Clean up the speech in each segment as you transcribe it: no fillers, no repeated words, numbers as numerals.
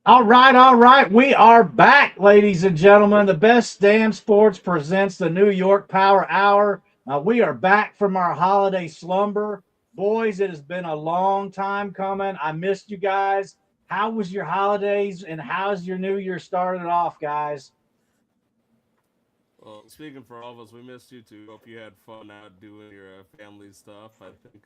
All right. We are back, ladies and gentlemen. The Best Damn Sports presents the New York Power Hour. We are back from our holiday slumber. Boys, it has been a long time coming. I missed you guys. How was your holidays and how's your new year started off, guys? Well, speaking for all of us, we missed you too. Hope you had fun out doing your family stuff. I think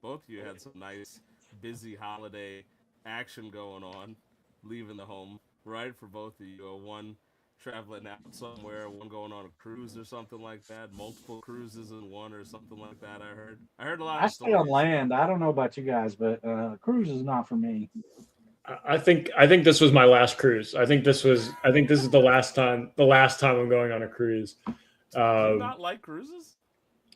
both of you had some nice, busy holiday action going on, leaving the home, right? For both of you. One traveling out somewhere, one going on a cruise or something like that. Multiple cruises in one or something like that, I heard. I heard a lot I of stay on stories. land. I don't know about you guys, but cruise is not for me. I think this was my last cruise. I think this is the last time I'm going on a cruise. Do you Um, not like cruises?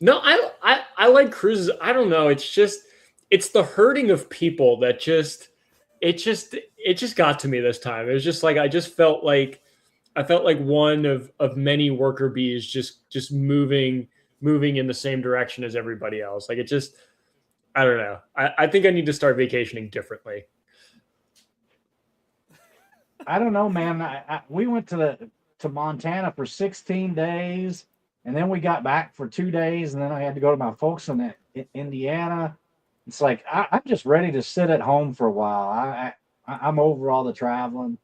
no, I like cruises. I don't know. It's the herding of people that it just got to me this time. It was just like I felt like one of many worker bees just moving in the same direction as everybody else. Like it just I don't know. I think I need to start vacationing differently. I don't know, man. We went to Montana for 16 days, and then we got back for 2 days, and then I had to go to my folks in Indiana. It's like I'm just ready to sit at home for a while. I'm over all the traveling.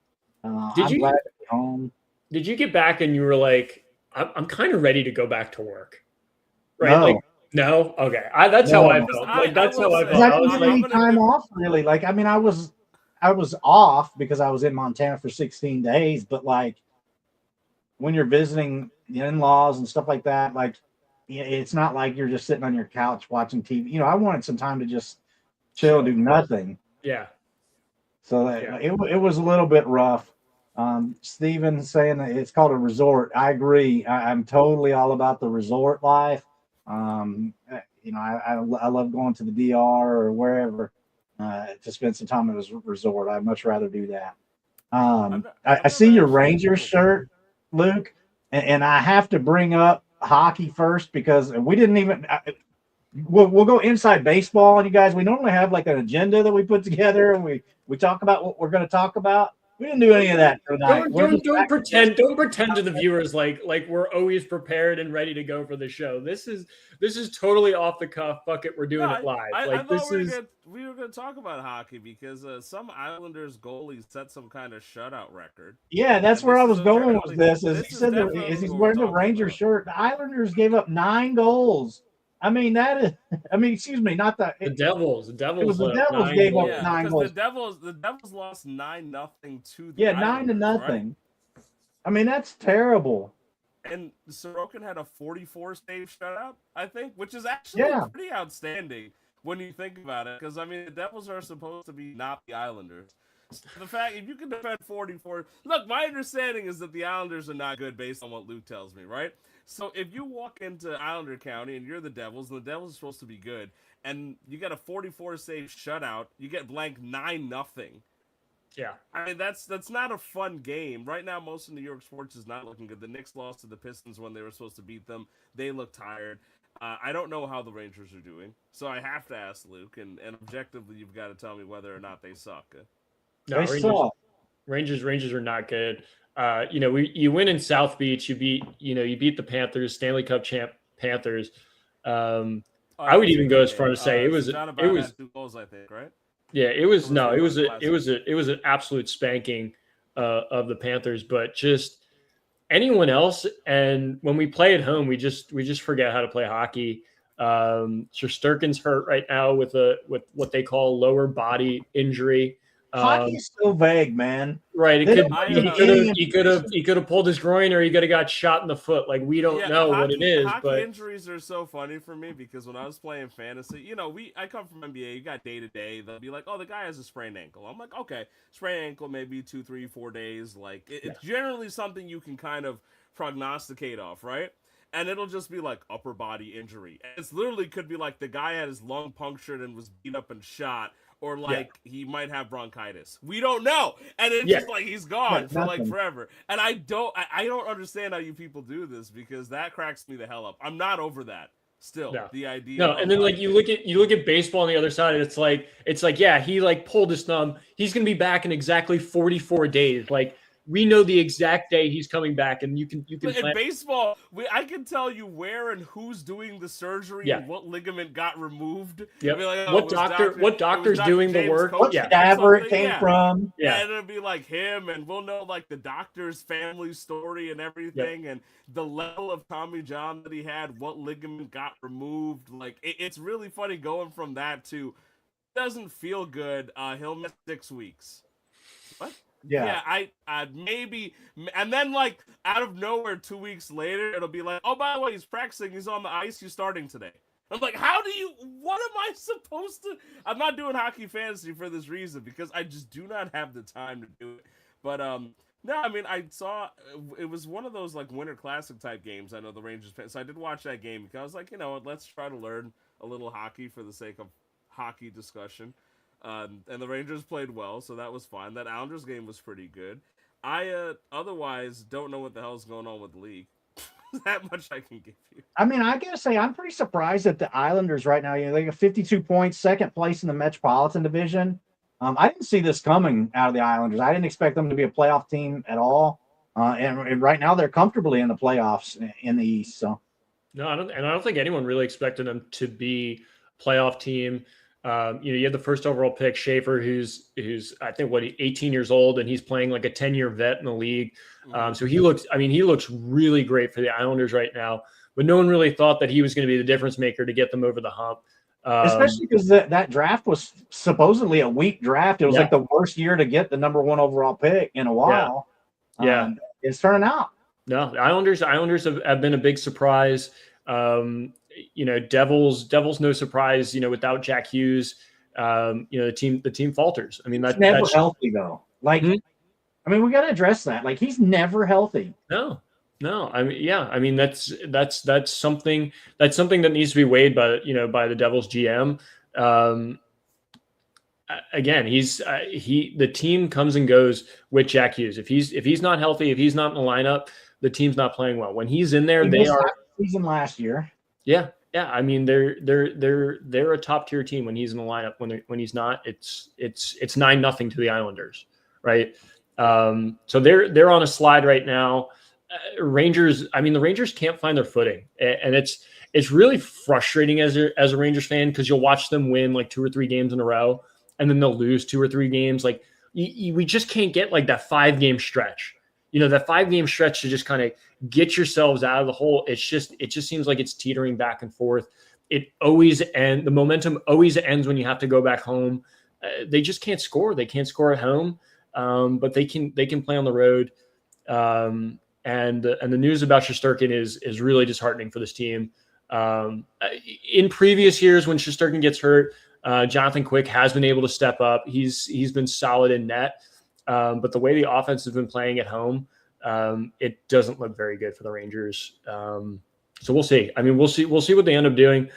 Did I'm glad you to be home. did you get back and you were like, I'm kind of ready to go back to work, right? Like, No, no, okay. That's how I no, Because felt. Like I that's will how I because felt. say, I I didn't was get I'm like, any going to time be. off really. Like I was off because I was in Montana for 16 days, but like when you're visiting the in-laws and stuff like that, like it's not like you're just sitting on your couch watching TV. I wanted some time to just chill and do chill. nothing. Yeah, So that yeah. it was a little bit rough. Steven saying that it's called a resort. I agree. I'm totally all about the resort life. I love going to the DR or wherever to spend some time at a resort. I'd much rather do that. I I've see never your actually. Rangers Oh, shirt, Luke, and I have to bring up hockey first because we didn't even. We'll go inside baseball, and you guys, we normally have like an agenda that we put together, and we talk about what we're going to talk about. We didn't do any of that tonight. Don't We're don't just don't back to pretend don't pretend to the viewers like we're always prepared and ready to go for the show. This is totally off the cuff. Fuck it, we're no, doing it live. I Like thought this is we were gonna talk about hockey because some Islanders goalie set some kind of shutout record, yeah, that's and where I was going with this. Is he this is said that is definitely he's what we're wearing the talking Ranger about. shirt? The Islanders gave up 9 goals. I mean that is. I mean, excuse me, not the. the Devils. The It was Devils the let up Devils nine gave up Yeah, goals. 9 goals. the Devils lost 9-0 to the Yeah, nine to Islanders, right? nothing. I mean that's terrible. And Sorokin had a 44 save shutout, I think, which is actually Yeah, pretty outstanding when you think about it. Because I mean, the Devils are supposed to be not the Islanders. So the fact if you can defend 44, look, my understanding is that the Islanders are not good based on what Luke tells me, right? So if you walk into Islander County and you're the Devils, and the Devils are supposed to be good, and you got a 44 save shutout, you get blank 9-0. Yeah. I mean, that's not a fun game. Right now, most of New York sports is not looking good. The Knicks lost to the Pistons when they were supposed to beat them. They look tired. I don't know how the Rangers are doing, so I have to ask Luke, and objectively, you've got to tell me whether or not they suck. No, they Rangers saw. Rangers are not good. You win in South Beach. You beat the Panthers, Stanley Cup champ Panthers. Um, Oh, I that would was a even go good as far game. to say it was John it Abad was had 2 goals, I think, right? yeah it Or was was no it it was a a it classic? was a it was an absolute spanking of the Panthers, but just anyone else. And when we play at home, we just forget how to play hockey. Shusterkin's hurt right now with what they call lower body injury. Hockey Um, is so vague, man. right, it They could don't I give you he could have any he could have information. he could have pulled his groin, or he could have got shot in the foot. Like we don't Yeah, know what it is, hockey but injuries are so funny for me because when I was playing fantasy, I come from NBA. You got day to day. They'll be like, "Oh, the guy has a sprained ankle." I'm like, "Okay, sprained ankle, maybe 2, 3, 4 days." Like yeah, it's generally something you can kind of prognosticate off, right? And it'll just be like upper body injury. And it's literally could be like the guy had his lung punctured and was beat up and shot, or yeah, like he might have bronchitis. We don't know, and it's yeah. just like he's Yeah, gone for like nothing. forever. And I don't understand how you people do this because that cracks me the hell up. I'm not over that. Still, No. the idea. No, and then like you look at baseball on the other side, and it's like yeah, he like pulled his thumb. He's gonna be back in exactly 44 days. Like we know the exact day he's coming back, and you can in plan. baseball, I can tell you where and who's doing the surgery and what ligament got removed. Yep. Like, oh, what doctor's Dr. doing James the work? What Koch or cadaver it something. came Yeah. from. Yeah. And it'll be like him, and we'll know like the doctor's family story and everything, and the level of Tommy John that he had, what ligament got removed. Like it's really funny going from that to doesn't feel good. He'll miss 6 weeks. What? Yeah. I maybe, and then like out of nowhere, 2 weeks later, it'll be like, oh, by the way, he's practicing. He's on the ice. He's starting today. I'm like, how do you? What am I supposed to? I'm not doing hockey fantasy for this reason because I just do not have the time to do it. But no, I mean, I saw it was one of those like Winter Classic type games. I know the Rangers, so I did watch that game because I was like, you know, let's try to learn a little hockey for the sake of hockey discussion. And the Rangers played well, so that was fine. That Islanders game was pretty good. I otherwise don't know what the hell's going on with the league. That much I can give you. I mean, I gotta say, I'm pretty surprised that the Islanders right now, they got 52 points, second place in the Metropolitan Division. I didn't see this coming out of the Islanders. I didn't expect them to be a playoff team at all. And right now they're comfortably in the playoffs in the East. So no, I don't think anyone really expected them to be a playoff team. You had the first overall pick, Schaefer, who's I think 18 years old, and he's playing like a 10-year vet in the league. So he looks really great for the Islanders right now. But no one really thought that he was going to be the difference maker to get them over the hump. Especially because that draft was supposedly a weak draft. It was like the worst year to get the number 1 overall pick in a while. Yeah. It's turning out. No, the Islanders have been a big surprise. Devils no surprise. Without Jack Hughes, the team falters. I mean, that's never healthy though. Like, I mean, we got to address that. Like, he's never healthy. No. I mean, yeah. I mean, that's something that needs to be weighed by the Devils GM. Again, the team comes and goes with Jack Hughes. If he's not healthy, if he's not in the lineup, the team's not playing well. When he's in there, they are season last year. Yeah. I mean, they're a top tier team when he's in the lineup. When he's not, it's 9-0 to the Islanders, right? So they're on a slide right now. Rangers. I mean, the Rangers can't find their footing, and it's really frustrating as a Rangers fan because you'll watch them win like 2 or 3 games in a row, and then they'll lose 2 or 3 games. Like we just can't get like that 5-game stretch. That 5-game stretch to just kind of get yourselves out of the hole. It just seems like it's teetering back and forth. The momentum always ends when you have to go back home. They just can't score. They can't score at home, but they can play on the road. And the news about Shesterkin is really disheartening for this team. In previous years, when Shesterkin gets hurt, Jonathan Quick has been able to step up. He's been solid in net. But the way the offense has been playing at home, it doesn't look very good for the Rangers. So we'll see. I mean, we'll see what they end up doing.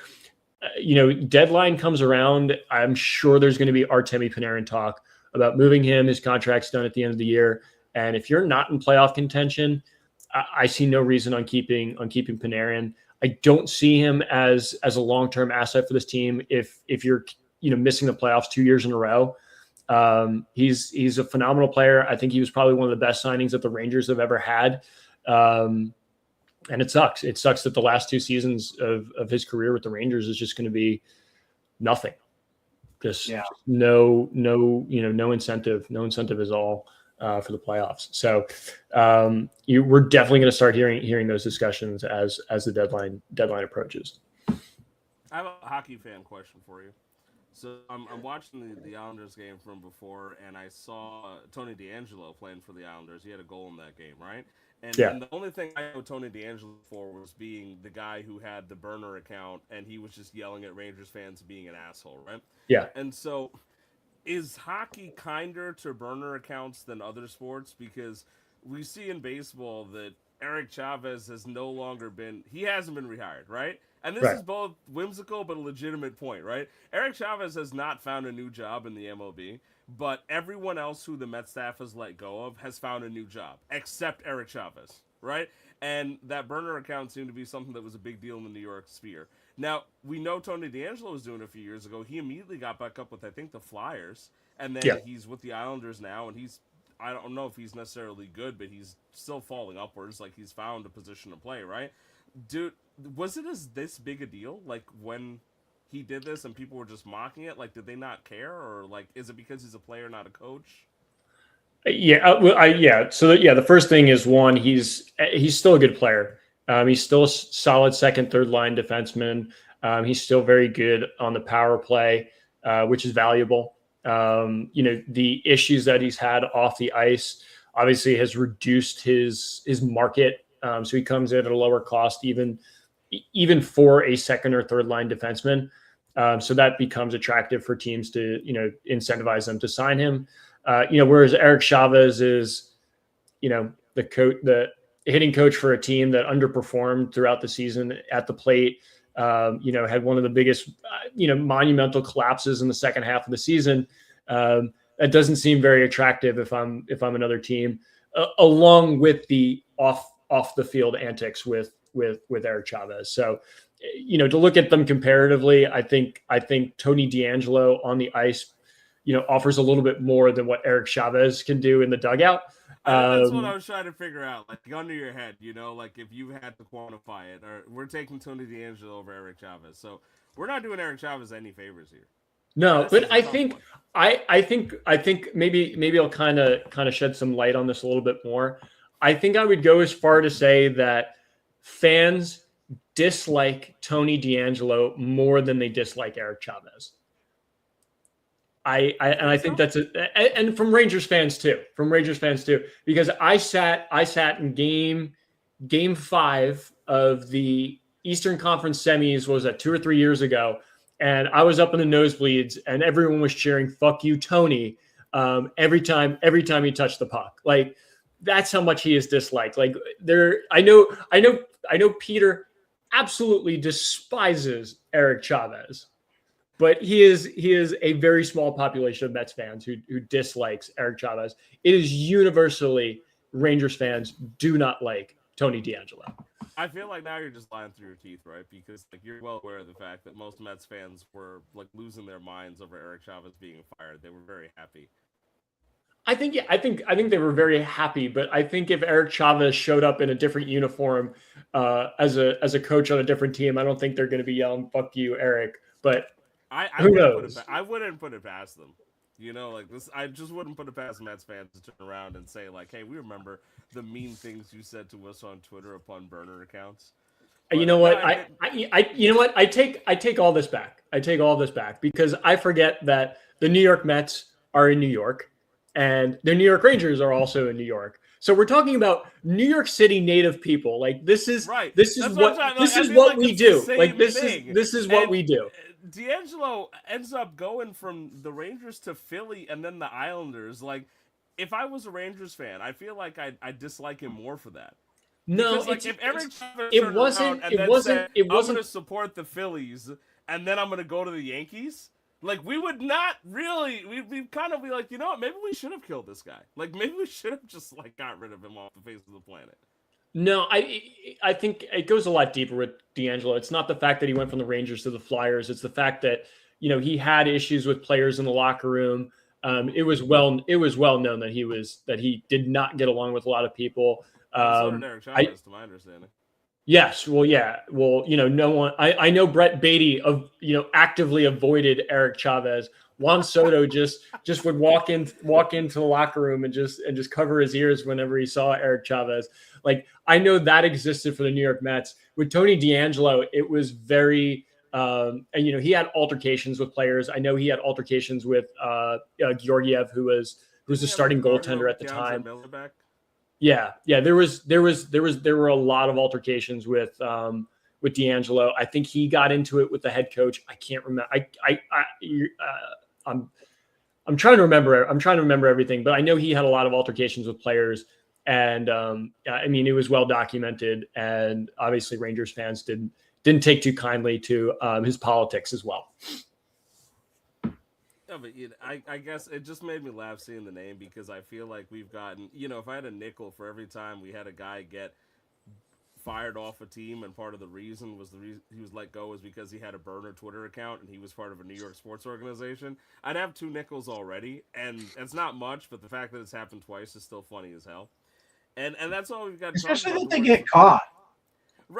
Deadline comes around. I'm sure there's going to be Artemi Panarin talk about moving him. His contract's done at the end of the year. And if you're not in playoff contention, I see no reason on keeping Panarin. I don't see him as a long-term asset for this team. If you're missing the playoffs 2 years in a row. He's a phenomenal player. I think he was probably one of the best signings that the Rangers have ever had. And it sucks. It sucks that the last 2 seasons of his career with the Rangers is just going to be nothing. Just no incentive. No incentive is all for the playoffs. So we're definitely going to start hearing those discussions as the deadline approaches. I have a hockey fan question for you. So I'm watching the Islanders game from before, and I saw Tony DeAngelo playing for the Islanders. He had a goal in that game, right? And the only thing I know Tony DeAngelo for was being the guy who had the burner account, and he was just yelling at Rangers fans being an asshole, right? Yeah. And so is hockey kinder to burner accounts than other sports? Because we see in baseball that Eric Chavez hasn't been rehired, right? And this is both whimsical but a legitimate point, right? Eric Chavez has not found a new job in the MLB, but everyone else who the Met staff has let go of has found a new job, except Eric Chavez, right? And that burner account seemed to be something that was a big deal in the New York sphere. Now, we know Tony D'Angelo was doing it a few years ago. He immediately got back up with, I think, the Flyers. And then Yeah. he's with the Islanders now, and I don't know if he's necessarily good, but he's still falling upwards. Like, he's found a position to play, right? Dude, was it this big a deal? Like, when he did this and people were just mocking it? Like, did they not care? Or, like, is it because he's a player, not a coach? Yeah, yeah. So the first thing is one, he's still a good player. He's still a solid second, third line defenseman. He's still very good on the power play, which is valuable. The issues that he's had off the ice obviously has reduced his market. So he comes in at a lower cost, even for a second or third line defenseman. So that becomes attractive for teams to, incentivize them to sign him. Whereas Eric Chavez is, the hitting coach for a team that underperformed throughout the season at the plate, had one of the biggest, monumental collapses in the second half of the season. That doesn't seem very attractive if I'm another team, along with the off the field antics with Eric Chavez. So, to look at them comparatively, I think Tony D'Angelo on the ice, offers a little bit more than what Eric Chavez can do in the dugout. That's what I was trying to figure out, like under your head, like if you had to quantify it. Or we're taking Tony D'Angelo over Eric Chavez, so we're not doing Eric Chavez any favors here. No, but I think maybe I'll kind of shed some light on this a little bit more. I think I would go as far to say that fans dislike Tony D'Angelo more than they dislike Eric Chavez. I think that's and from Rangers fans too, because I sat in game 5 of the Eastern Conference semis, was that 2 or 3 years ago, and I was up in the nosebleeds and everyone was cheering "fuck you, Tony," every time he touched the puck. Like, that's how much he is disliked. Like, I know Peter absolutely despises Eric Chavez. But he is a very small population of Mets fans who dislikes Eric Chavez. It is universally Rangers fans do not like Tony D'Angelo. I feel like now you're just lying through your teeth, right? Because you're well aware of the fact that most Mets fans were losing their minds over Eric Chavez being fired. They were very happy. I think they were very happy, but I think if Eric Chavez showed up in a different uniform as a coach on a different team, I don't think they're going to be yelling "fuck you, Eric." But who knows? I wouldn't put it past them. This. I just wouldn't put it past Mets fans to turn around and say, "Hey, we remember the mean things you said to us on Twitter upon burner accounts." But you know what? I take all this back. I take all this back because I forget that the New York Mets are in New York, and the New York Rangers are also in New York. So we're talking about New York City native people. Like, this is right. This is what we do. Like, this is what we do. D'Angelo ends up going from the Rangers to Philly and then the Islanders. Like, if I was a Rangers fan, I feel like I dislike him more for that. No, because, if Eric Chavez it wasn't. I'm going to support the Phillies and then I'm going to go to the Yankees. Like, we would not really. We'd kind of be like, you know what? Maybe we should have killed this guy. Like, maybe we should have just got rid of him off the face of the planet. No, I think it goes a lot deeper with D'Angelo. It's not the fact that he went from the Rangers to the Flyers. It's the fact that he had issues with players in the locker room. It was well known that he did not get along with a lot of people. So did Eric Chavez, to my understanding. Yes, well, yeah, well, no one. I know Brett Beatty actively avoided Eric Chavez. Juan Soto just would walk into the locker room and just cover his ears whenever he saw Eric Chavez. Like, I know that existed for the New York Mets. With Tony D'Angelo, it was very, and he had altercations with players. I know he had altercations with Georgiev, who was the starting goaltender at the time. Yeah. There were a lot of altercations with D'Angelo. I think he got into it with the head coach. I can't remember. I'm trying to remember. I'm trying to remember everything, but I know he had a lot of altercations with players, and it was well documented. And obviously, Rangers fans didn't take too kindly to his politics as well. Yeah, but I guess it just made me laugh seeing the name because I feel like we've gotten, if I had a nickel for every time we had a guy get fired off a team, and part of the reason was he was let go was because he had a burner Twitter account and he was part of a New York sports organization, I'd have 2 nickels already, and it's not much, but the fact that it's happened twice is still funny as hell. And that's all we've got. Especially if they get caught.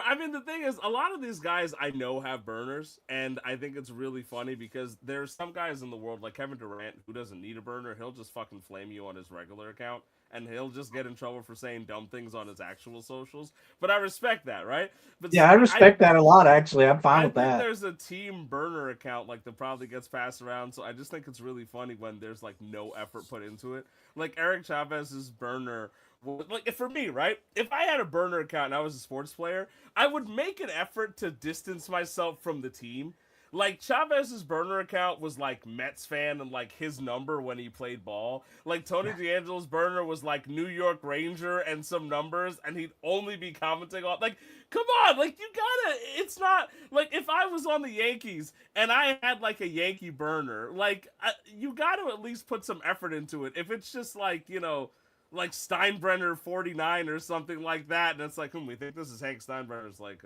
I mean, the thing is, a lot of these guys I know have burners, and I think it's really funny because there's some guys in the world, like Kevin Durant, who doesn't need a burner. He'll just fucking flame you on his regular account, and he'll just get in trouble for saying dumb things on his actual socials. But I respect that, right? But yeah, I respect that a lot, actually. I'm fine with that. There's a team burner account like that probably gets passed around, so I just think it's really funny when there's like no effort put into it. Like Eric Chavez's burner, like for me, right? If I had a burner account and I was a sports player, I would make an effort to distance myself from the team. Like Chavez's burner account was like Mets fan and like his number when he played ball. Like Tony D'Angelo's burner was like New York Ranger and some numbers, and he'd only be commenting on like, come on, like you gotta. It's not like if I was on the Yankees and I had like a Yankee burner, like you got to at least put some effort into it. If it's just like like Steinbrenner 49 or something like that, and it's like, we think this is Hank Steinbrenner's like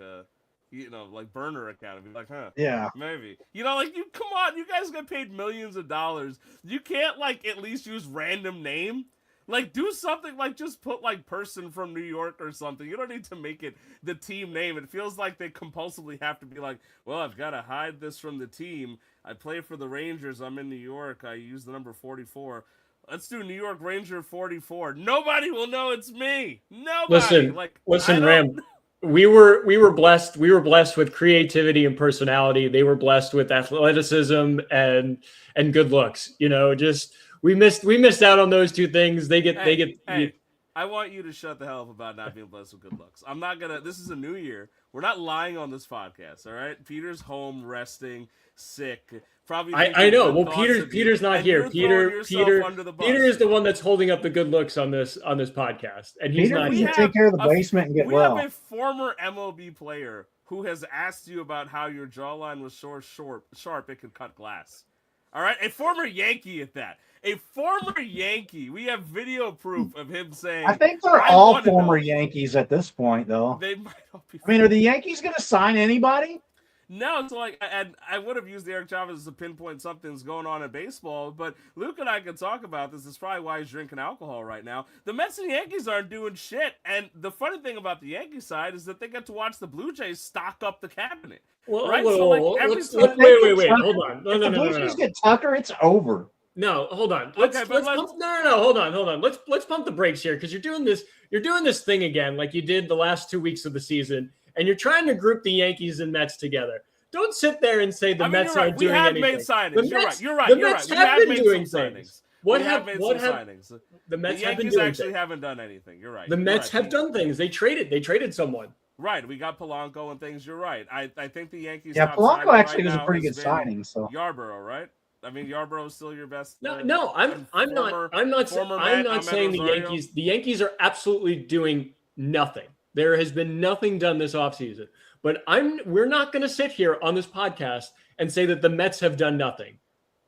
like burner account, and be like, huh? Yeah, maybe. Like you come on, you guys get paid millions of dollars. You can't like at least use random name. Like do something like just put like person from New York or something. You don't need to make it the team name. It feels like they compulsively have to be like, well, I've got to hide this from the team. I play for the Rangers. I'm in New York. I use the number 44. Let's do New York Ranger 44. Nobody will know it's me. Nobody. Listen, Ram. We were blessed. We were blessed with creativity and personality. They were blessed with athleticism and good looks. Just we missed out on those 2 things. They get. Hey, I want you to shut the hell up about not being blessed with good looks. I'm not gonna. This is a new year. We're not lying on this podcast. All right. Peter's home resting, sick. Probably. I know. Well, Peter's not here. Peter is the one that's holding up the good looks on this podcast, and he's not here. Take care of the basement and get well. We have a former MLB player who has asked you about how your jawline was so sharp it could cut glass. All right, a former Yankee at that. A former Yankee. We have video proof of him saying. I think they're all former Yankees at this point, though. They might all be. I mean, are the Yankees going to sign anybody? No, it's like I would have used Eric Chavez to pinpoint something's going on in baseball, but Luke and I can talk about this. It's probably why he's drinking alcohol right now. The Mets and Yankees aren't doing shit, and the funny thing about the Yankee side is that they get to watch the Blue Jays stock up the cabinet. Well, right? Wait. Hold on. No. If the Blue Jays get Tucker, it's over. No, hold on. Hold on. Let's pump the brakes here because you're doing this thing again like you did the last 2 weeks of the season. And you're trying to group the Yankees and Mets together. Don't sit there and say the Mets aren't doing anything. We have made signings. You're right. The Mets have been doing things. The Mets have been doing doing actually haven't done anything. You're right. The Mets have done things. They traded someone. Right. We got Polanco and things. You're right. I think the Yankees. Yeah, Polanco actually was a pretty good signing. So Yarborough, right? I mean, Yarborough's still your best. I'm not saying the Yankees. The Yankees are absolutely doing nothing. There has been nothing done this offseason. But we're not going to sit here on this podcast and say that the Mets have done nothing.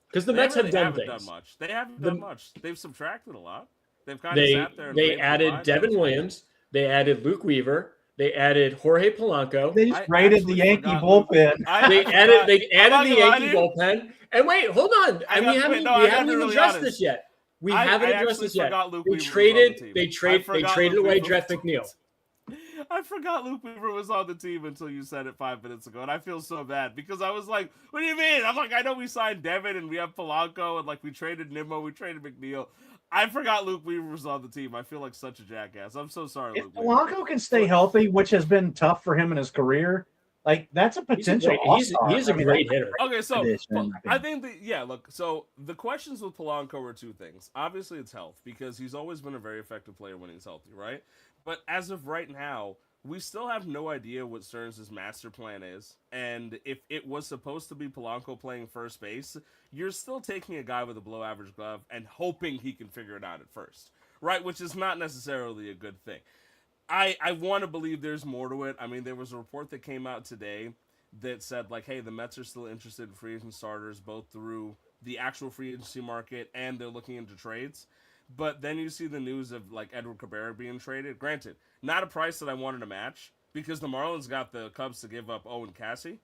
Because the Mets have done things. They haven't done much. They've subtracted a lot. They've kind of sat there. They added Devin Williams. They added Luke Weaver. They added Jorge Polanco. They just raided the Yankee bullpen. They added the Yankee bullpen. And wait, hold on. We haven't even addressed this yet. We haven't addressed this yet. They traded away Jeff McNeil. I forgot Luke Weaver was on the team until you said it 5 minutes ago, and I feel so bad because I was like, "What do you mean?" I'm like, "I know we signed Devin and we have Polanco and like we traded Nimmo, we traded McNeil." I forgot Luke Weaver was on the team. I feel like such a jackass. I'm so sorry. If Polanco can stay healthy, which has been tough for him in his career, like that's a potential. He's a great hitter. Okay, so I think so the questions with Polanco are 2 things. Obviously, it's health because he's always been a very effective player when he's healthy, right? But as of right now, we still have no idea what Stearns' master plan is. And if it was supposed to be Polanco playing first base, you're still taking a guy with a below average glove and hoping he can figure it out at first, right? Which is not necessarily a good thing. I want to believe there's more to it. I mean, there was a report that came out today that said, like, hey, the Mets are still interested in free agent starters, both through the actual free agency market and they're looking into trades. But then you see the news of like Edward Cabrera being traded. Granted, not a price that I wanted to match, because the Marlins got the Cubs to give up Owen Cassie.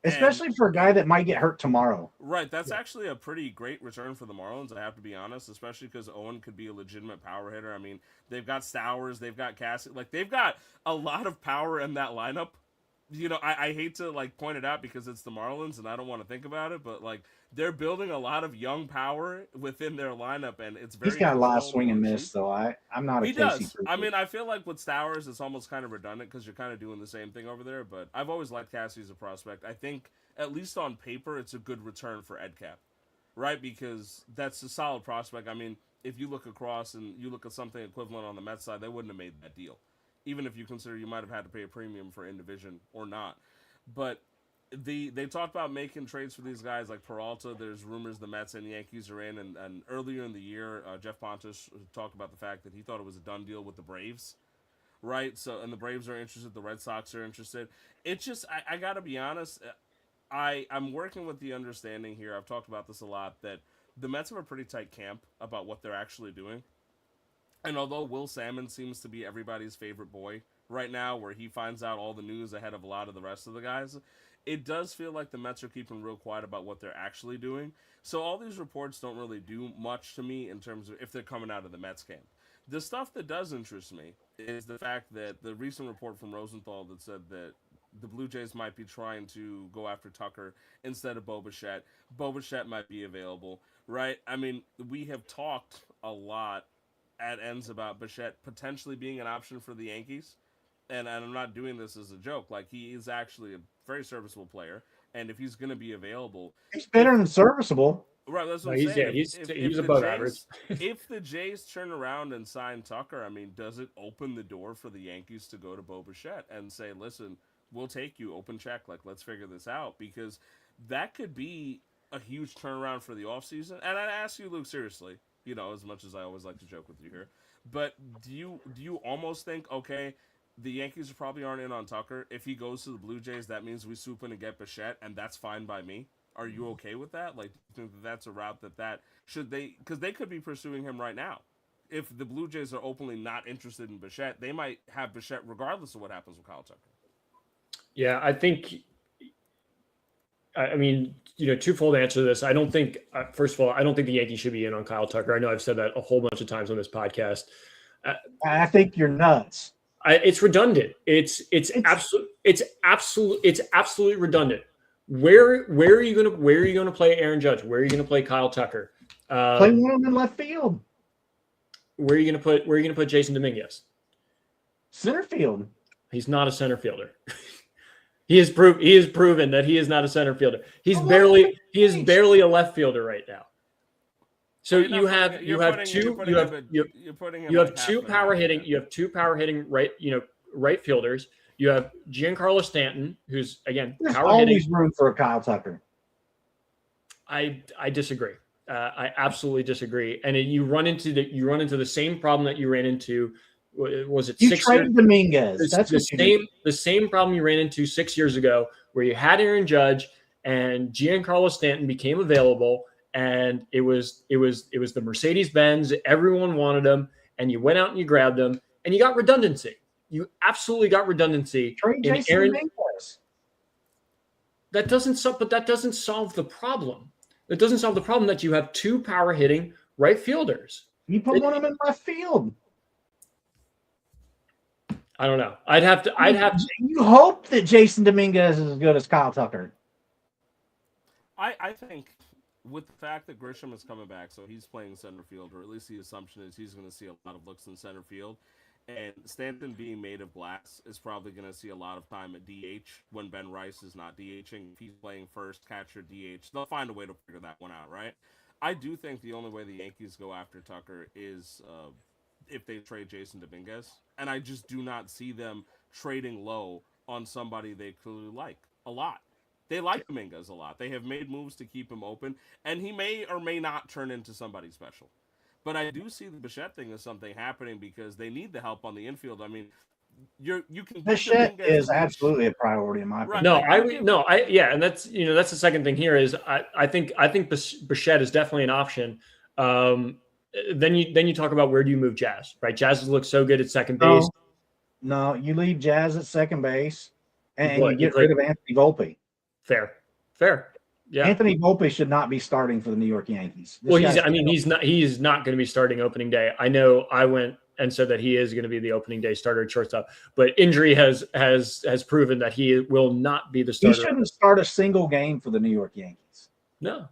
Especially for a guy that might get hurt tomorrow. Right, that's actually a pretty great return for the Marlins, I have to be honest, especially because Owen could be a legitimate power hitter. I mean, they've got Stowers, they've got Cassie, like they've got a lot of power in that lineup. You know, I hate to like point it out because it's the Marlins and I don't want to think about it, but like they're building a lot of young power within their lineup, and it's very. He's got a lot of controllable swing and and miss, cheap. though. I'm not a He Casey does. I mean, I feel like with Stowers, it's almost kind of redundant because you're kind of doing the same thing over there. But I've always liked Cassie as a prospect. I think, at least on paper, it's a good return for EdCap, right? Because that's a solid prospect. I mean, if you look across and you look at something equivalent on the Mets side, they wouldn't have made that deal, even if you consider you might have had to pay a premium for in division or not. But they talked about making trades for these guys like Peralta. There's rumors the Mets and Yankees are in, and earlier in the year, Jeff Pontus talked about the fact that he thought it was a done deal with the Braves, right? So, and the Braves are interested, the Red Sox are interested. It's just, I gotta be honest, I'm working with the understanding here. I've talked about this a lot, that the Mets have a pretty tight camp about what they're actually doing. And although Will Salmon seems to be everybody's favorite boy right now, where he finds out all the news ahead of a lot of the rest of the guys, it does feel like the Mets are keeping real quiet about what they're actually doing. So all these reports don't really do much to me in terms of if they're coming out of the Mets camp. The stuff that does interest me is the fact that the recent report from Rosenthal that said that the Blue Jays might be trying to go after Tucker instead of Bo Bichette. Bo Bichette might be available, right? I mean, we have talked a lot at ends about Bichette potentially being an option for the Yankees. And I'm not doing this as a joke. Like, he is actually a very serviceable player. And if he's going to be available... He's better than serviceable. Right, that's what I'm saying. He's above average. If the Jays turn around and sign Tucker, I mean, does it open the door for the Yankees to go to Bo Bichette and say, listen, we'll take you, open check, like, let's figure this out? Because that could be a huge turnaround for the offseason. And I'd ask you, Luke, seriously, you know, as much as I always like to joke with you here, but do you almost think, okay, the Yankees probably aren't in on Tucker. If he goes to the Blue Jays, that means we swoop in and get Bichette, and that's fine by me. Are you okay with that? Like, do you think that that's a route that should they? Because they could be pursuing him right now. If the Blue Jays are openly not interested in Bichette, they might have Bichette regardless of what happens with Kyle Tucker. Yeah, I think. I mean, you know, twofold answer to this. I don't think. First of all, I don't think the Yankees should be in on Kyle Tucker. I know I've said that a whole bunch of times on this podcast. I think you're nuts. It's redundant. It's absolutely redundant. Where are you gonna play Aaron Judge? Where are you gonna play Kyle Tucker? Play one of them in left field. Where are you gonna put Jason Dominguez? Center field. He's not a center fielder. He has proven that he is not a center fielder. He is barely a left fielder right now. So you have two power hitting right fielders. You have Giancarlo Stanton, who's again There's power always hitting. room for a Kyle Tucker. I disagree. I absolutely disagree. And you run into the same problem that you ran into. Was it You 6 traded years? Dominguez. That's The same problem you ran into 6 years ago, where you had Aaron Judge and Giancarlo Stanton became available. And it was the Mercedes-Benz. Everyone wanted them, and you went out and you grabbed them, and you got redundancy. You absolutely got redundancy. Trade in Jason Aaron. Dominguez. That doesn't solve the problem. It doesn't solve the problem that you have two power hitting right fielders. You put one of them in left field. I don't know. I'd have to. You hope that Jason Dominguez is as good as Kyle Tucker. I think with the fact that Grisham is coming back, so he's playing center field, or at least the assumption is he's going to see a lot of looks in center field. And Stanton being made of glass is probably going to see a lot of time at DH when Ben Rice is not DHing. If he's playing first, catcher, DH, they'll find a way to figure that one out, right? I do think the only way the Yankees go after Tucker is if they trade Jason Dominguez. And I just do not see them trading low on somebody they clearly like a lot. They like Dominguez a lot. They have made moves to keep him open, and he may or may not turn into somebody special. But I do see the Bichette thing as something happening because they need the help on the infield. I mean, you can. Bichette is absolutely a priority in my opinion. Right. And that's the second thing here is I think Bichette is definitely an option. Then you talk about where do you move Jazz, right? Jazz has looked so good at second base. No, you leave Jazz at second base, and you What, you get rid of Anthony Volpe. fair. Yeah. Anthony Volpe should not be starting for the New York Yankees. This Well, guy's he's not going to be starting opening day. I know I went and said that he is going to be the opening day starter at shortstop, but injury has proven that he will not be the He starter. shouldn't start a single game for the New York Yankees. No,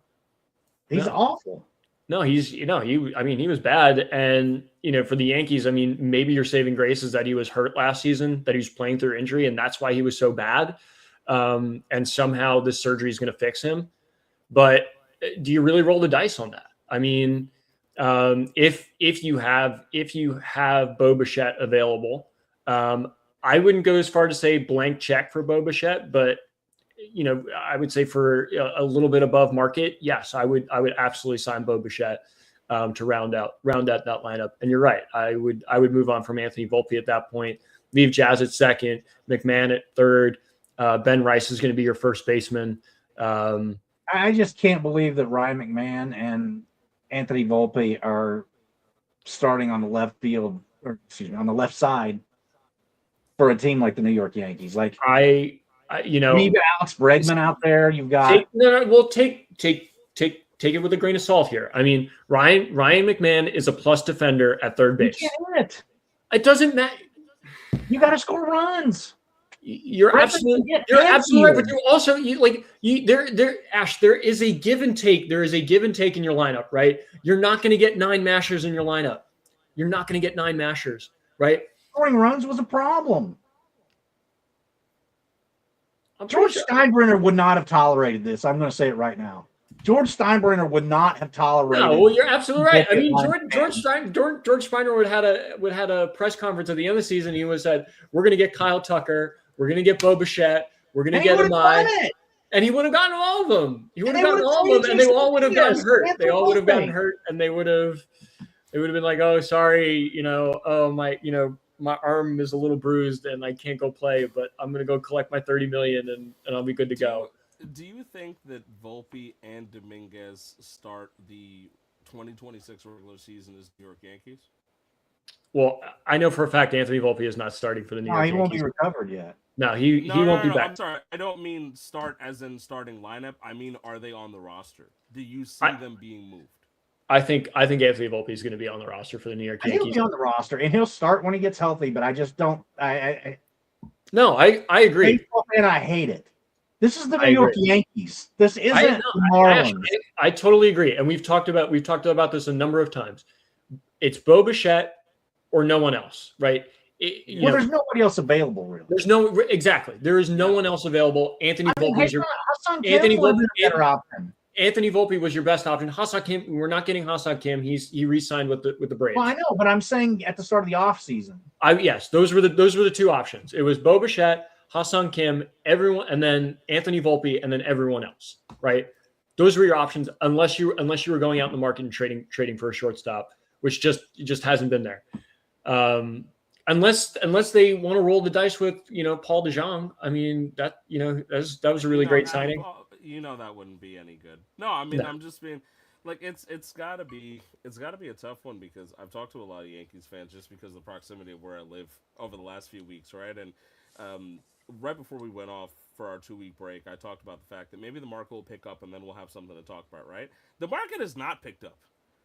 He's awful. No, he was bad. And, for the Yankees, maybe your saving grace is that he was hurt last season, that he was playing through injury, and that's why he was so bad. And somehow this surgery is going to fix him. But do you really roll the dice on that? If you have Bo Bichette available, I wouldn't go as far to say blank check for Bo Bichette, but I would say for a little bit above market, yes, I would absolutely sign Bo Bichette to round out that lineup. And you're right, I would move on from Anthony Volpe at that point. Leave Jazz at second, McMahon at third. Ben Rice is going to be your first baseman. I just can't believe that Ryan McMahon and Anthony Volpe are starting on the left field, or on the left side for a team like the New York Yankees. Like you've got Alex Bregman out there. You've got take it with a grain of salt here. Ryan McMahon is a plus defender at third base. It doesn't matter. You got to score runs. You're absolutely right, but you also Ash. There is a give and take. There is a give and take in your lineup, right? You're not going to get 9 mashers in your lineup. You're not going to get 9 mashers, right? Scoring runs was a problem. George Steinbrenner would not have tolerated this. I'm going to say it right now. George Steinbrenner would not have tolerated. No, well, you're absolutely right. George Steinbrenner would had a press conference at the end of the season. He was said, "We're going to get Kyle Tucker. We're going to get Bo Bichette. We're going to get Amai." And he would have gotten all of them. He would have gotten all of them, and they all would have gotten hurt. They all would have gotten hurt, and they would have been like, "Oh, sorry, my arm is a little bruised and I can't go play, but I'm going to go collect my $30 million and I'll be good to go." Do you think that Volpe and Dominguez start the 2026 regular season as New York Yankees? Well, I know for a fact Anthony Volpe is not starting for the New York Yankees. He won't be recovered yet. No, he won't be back. I'm sorry. I don't mean start as in starting lineup. I mean, are they on the roster? Do you see them being moved? I think Anthony Volpe is going to be on the roster for the New York Yankees. He'll be on the roster, and he'll start when he gets healthy, but I just don't – No, I agree. Baseball fan, I hate it. This is the New York Yankees. This isn't the Marlins. I totally agree, and we've talked about this a number of times. It's Bo Bichette or no one else, right? There's nobody else available, really. There is no one else available. Anthony Volpe is your better option. Anthony Volpe was your best option. Ha-Seong Kim, we're not getting Ha-Seong Kim. He re-signed with the Braves. Well, I know, but I'm saying at the start of the offseason. Yes, those were the 2 options. It was Bo Bichette, Ha-Seong Kim, everyone, and then Anthony Volpe, and then everyone else. Right? Those were your options, unless you were going out in the market and trading for a shortstop, which just hasn't been there. Unless they want to roll the dice with Paul DeJong. That was a really great signing. That wouldn't be any good. No, I'm just being like it's gotta be a tough one, because I've talked to a lot of Yankees fans just because of the proximity of where I live over the last few weeks, right? And right before we went off for our 2-week break, I talked about the fact that maybe the market will pick up and then we'll have something to talk about, right? The market has not picked up.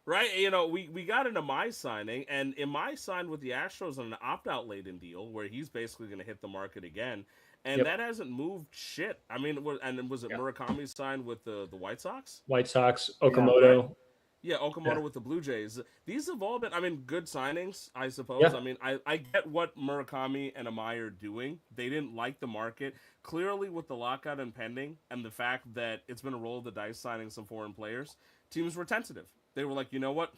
Right, we got into my signing, and Amai signed with the Astros on an opt-out laden deal where he's basically going to hit the market again, and that hasn't moved shit. Was it Murakami signed with the White Sox? White Sox, Okamoto. Yeah, Okamoto with the Blue Jays. These have all been, good signings, I suppose. Yeah. I get what Murakami and Amai are doing. They didn't like the market. Clearly, with the lockout impending and the fact that it's been a roll of the dice signing some foreign players, teams were tentative. They were like, you know what?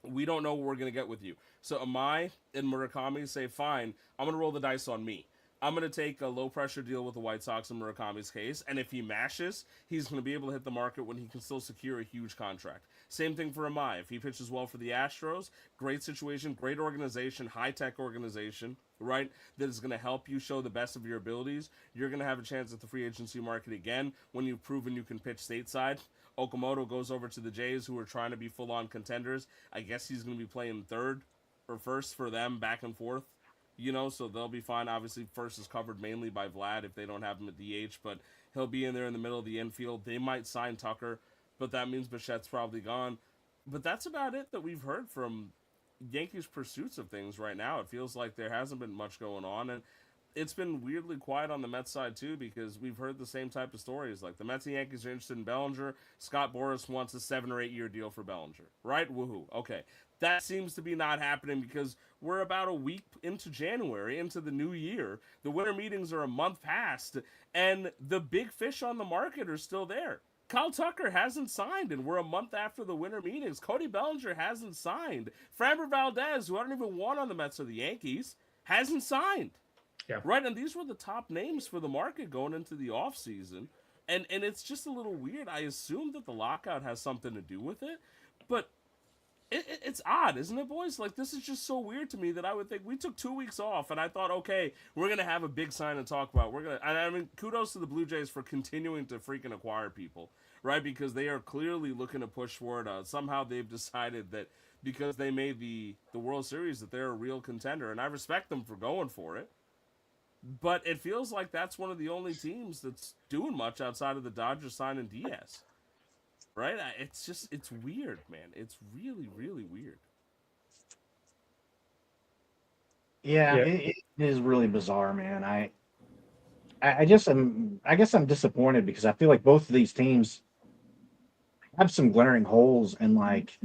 We don't know what we're going to get with you. So Amai and Murakami say, fine, I'm going to roll the dice on me. I'm going to take a low-pressure deal with the White Sox in Murakami's case, and if he mashes, he's going to be able to hit the market when he can still secure a huge contract. Same thing for Amai. If he pitches well for the Astros, great situation, great organization, high-tech organization, right, that is going to help you show the best of your abilities. You're going to have a chance at the free agency market again when you've proven you can pitch stateside. Okamoto goes over to the Jays, who are trying to be full-on contenders. I guess he's going to be playing third or first for them, back and forth, so they'll be fine. Obviously, first is covered mainly by Vlad if they don't have him at DH, but he'll be in there in the middle of the infield. They might sign Tucker, but that means Bichette's probably gone. But that's about it that we've heard from Yankees' pursuits of things right now. It feels like there hasn't been much going on, and it's been weirdly quiet on the Mets side too, because we've heard the same type of stories. Like the Mets and Yankees are interested in Bellinger. Scott Boras wants a 7 or 8 year deal for Bellinger, right? Woohoo. Okay. That seems to be not happening because we're about a week into January, into the new year. The winter meetings are a month past, and the big fish on the market are still there. Kyle Tucker hasn't signed, and we're a month after the winter meetings. Cody Bellinger hasn't signed. Framber Valdez, who I don't even want on the Mets or the Yankees, hasn't signed. Yeah. Right, and these were the top names for the market going into the offseason. And it's just a little weird. I assume that the lockout has something to do with it, but it's odd, isn't it, boys? Like, this is just so weird to me that I would think we took 2 weeks off, and I thought, okay, we're going to have a big sign to talk about. And I mean, kudos to the Blue Jays for continuing to freaking acquire people, right? Because they are clearly looking to push forward. Somehow they've decided that because they made the World Series that they're a real contender, and I respect them for going for it. But it feels like that's one of the only teams that's doing much outside of the Dodgers signing Diaz. Right? It's weird, man. It's really, really weird. Yeah, Yeah. it is really bizarre, man. I guess I'm disappointed because I feel like both of these teams have some glaring holes, and like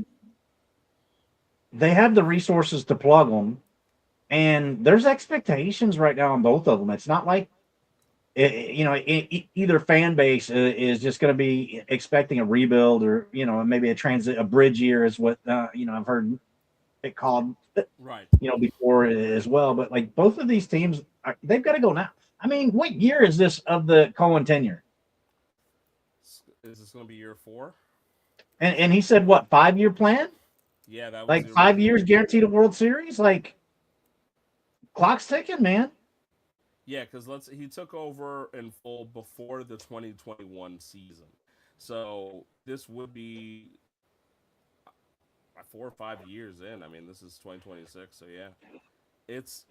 they have the resources to plug them, and there's expectations right now on both of them. It's not like either fan base is just going to be expecting a rebuild, or maybe a bridge year is what I've heard it called, right? Before as well. But like both of these teams, they've got to go now. I mean, what year is this of the Cohen tenure? Is this going to be year 4? And he said what, 5-year plan? Yeah, that was like 5 years guaranteed a World Series. Like, clock's ticking, man. Yeah, because he took over in full before the 2021 season, so this would be 4 or 5 years in. I mean, this is 2026, so yeah, it's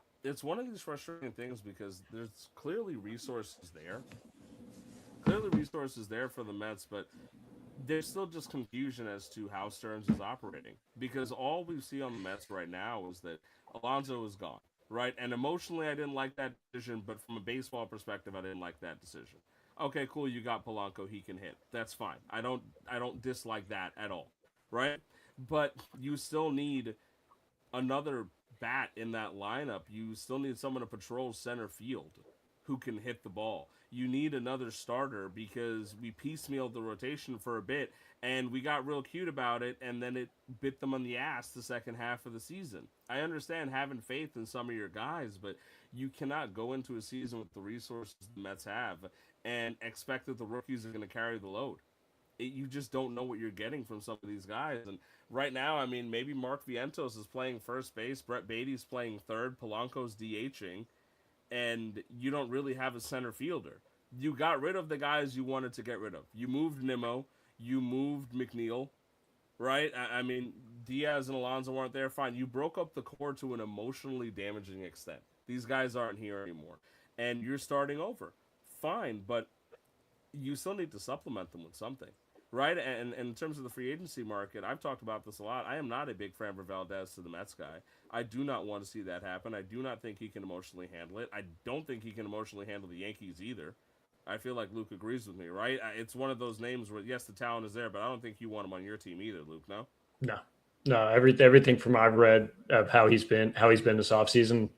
one of these frustrating things because there's clearly resources there. Clearly resources there for the Mets, but there's still just confusion as to how Stearns is operating, because all we see on the Mets right now is that Alonso is gone. Right, and emotionally, I didn't like that decision, but from a baseball perspective, I didn't like that decision. Okay, cool, you got Polanco, he can hit. That's fine. I don't dislike that at all, right? But you still need another bat in that lineup. You still need someone to patrol center field who can hit the ball. You need another starter because we piecemealed the rotation for a bit, and we got real cute about it, and then it bit them on the ass the second half of the season. I understand having faith in some of your guys, but you cannot go into a season with the resources the Mets have and expect that the rookies are going to carry the load. You just don't know what you're getting from some of these guys. And right now, I mean, maybe Mark Vientos is playing first base, Brett Beatty's playing third, Polanco's DHing, and you don't really have a center fielder. You got rid of the guys you wanted to get rid of. You moved Nimmo. You moved McNeil, right? I mean, Diaz and Alonso weren't there. Fine. You broke up the core to an emotionally damaging extent. These guys aren't here anymore. And you're starting over. Fine, but you still need to supplement them with something, right? And in terms of the free agency market, I've talked about this a lot. I am not a big Framber Valdez to the Mets guy. I do not want to see that happen. I do not think he can emotionally handle it. I don't think he can emotionally handle the Yankees either. I feel like Luke agrees with me, right? It's one of those names where, yes, the talent is there, but I don't think you want him on your team either, Luke, no? No. Everything from I've read of how he's been this offseason,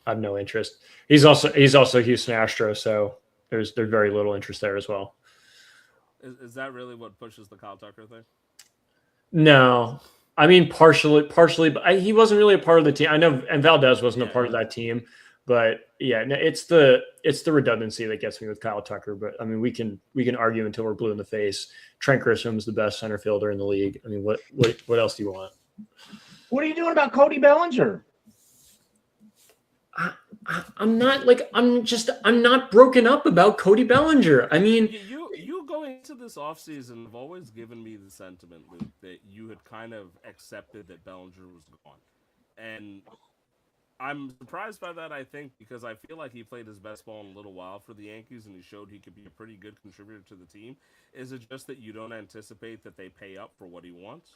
I have no interest. He's also Houston Astros, so there's very little interest there as well. Is that really what pushes the Kyle Tucker thing? No. I mean, partially, but he wasn't really a part of the team. I know, and Valdez wasn't a part of that team, but yeah, no, it's the redundancy that gets me with Kyle Tucker. But I mean, we can argue until we're blue in the face. Trent Grisham's the best center fielder in the league. I mean, what else do you want? What are you doing about Cody Bellinger? I'm not broken up about Cody Bellinger. I mean, you going into this offseason have always given me the sentiment, Luke, that you had kind of accepted that Bellinger was gone. And I'm surprised by that, I think, because I feel like he played his best ball in a little while for the Yankees, and he showed he could be a pretty good contributor to the team. Is it just that you don't anticipate that they pay up for what he wants?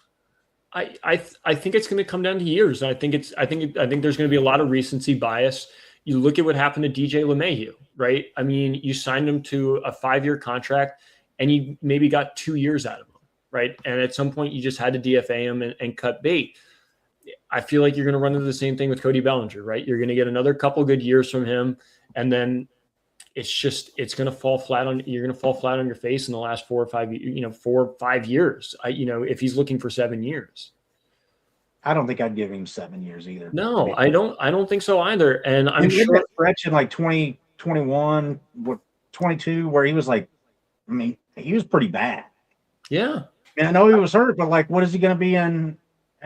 I think it's going to come down to years. I think there's going to be a lot of recency bias. You look at what happened to DJ LeMahieu, right? I mean, you signed him to a 5-year contract, and you maybe got 2 years out of him, right? And at some point, you just had to DFA him and cut bait. I feel like you're going to run into the same thing with Cody Bellinger, right? You're going to get another couple good years from him, and then it's going to fall flat on you're going to fall flat on your face in the last 4 or 5 years. If he's looking for 7 years. I don't think I'd give him 7 years either. No, I don't think so either. And I'm And sure stretch in like 2021, 22, where he was like, I mean, he was pretty bad. yeah. And I know he was hurt, but like, what is he going to be at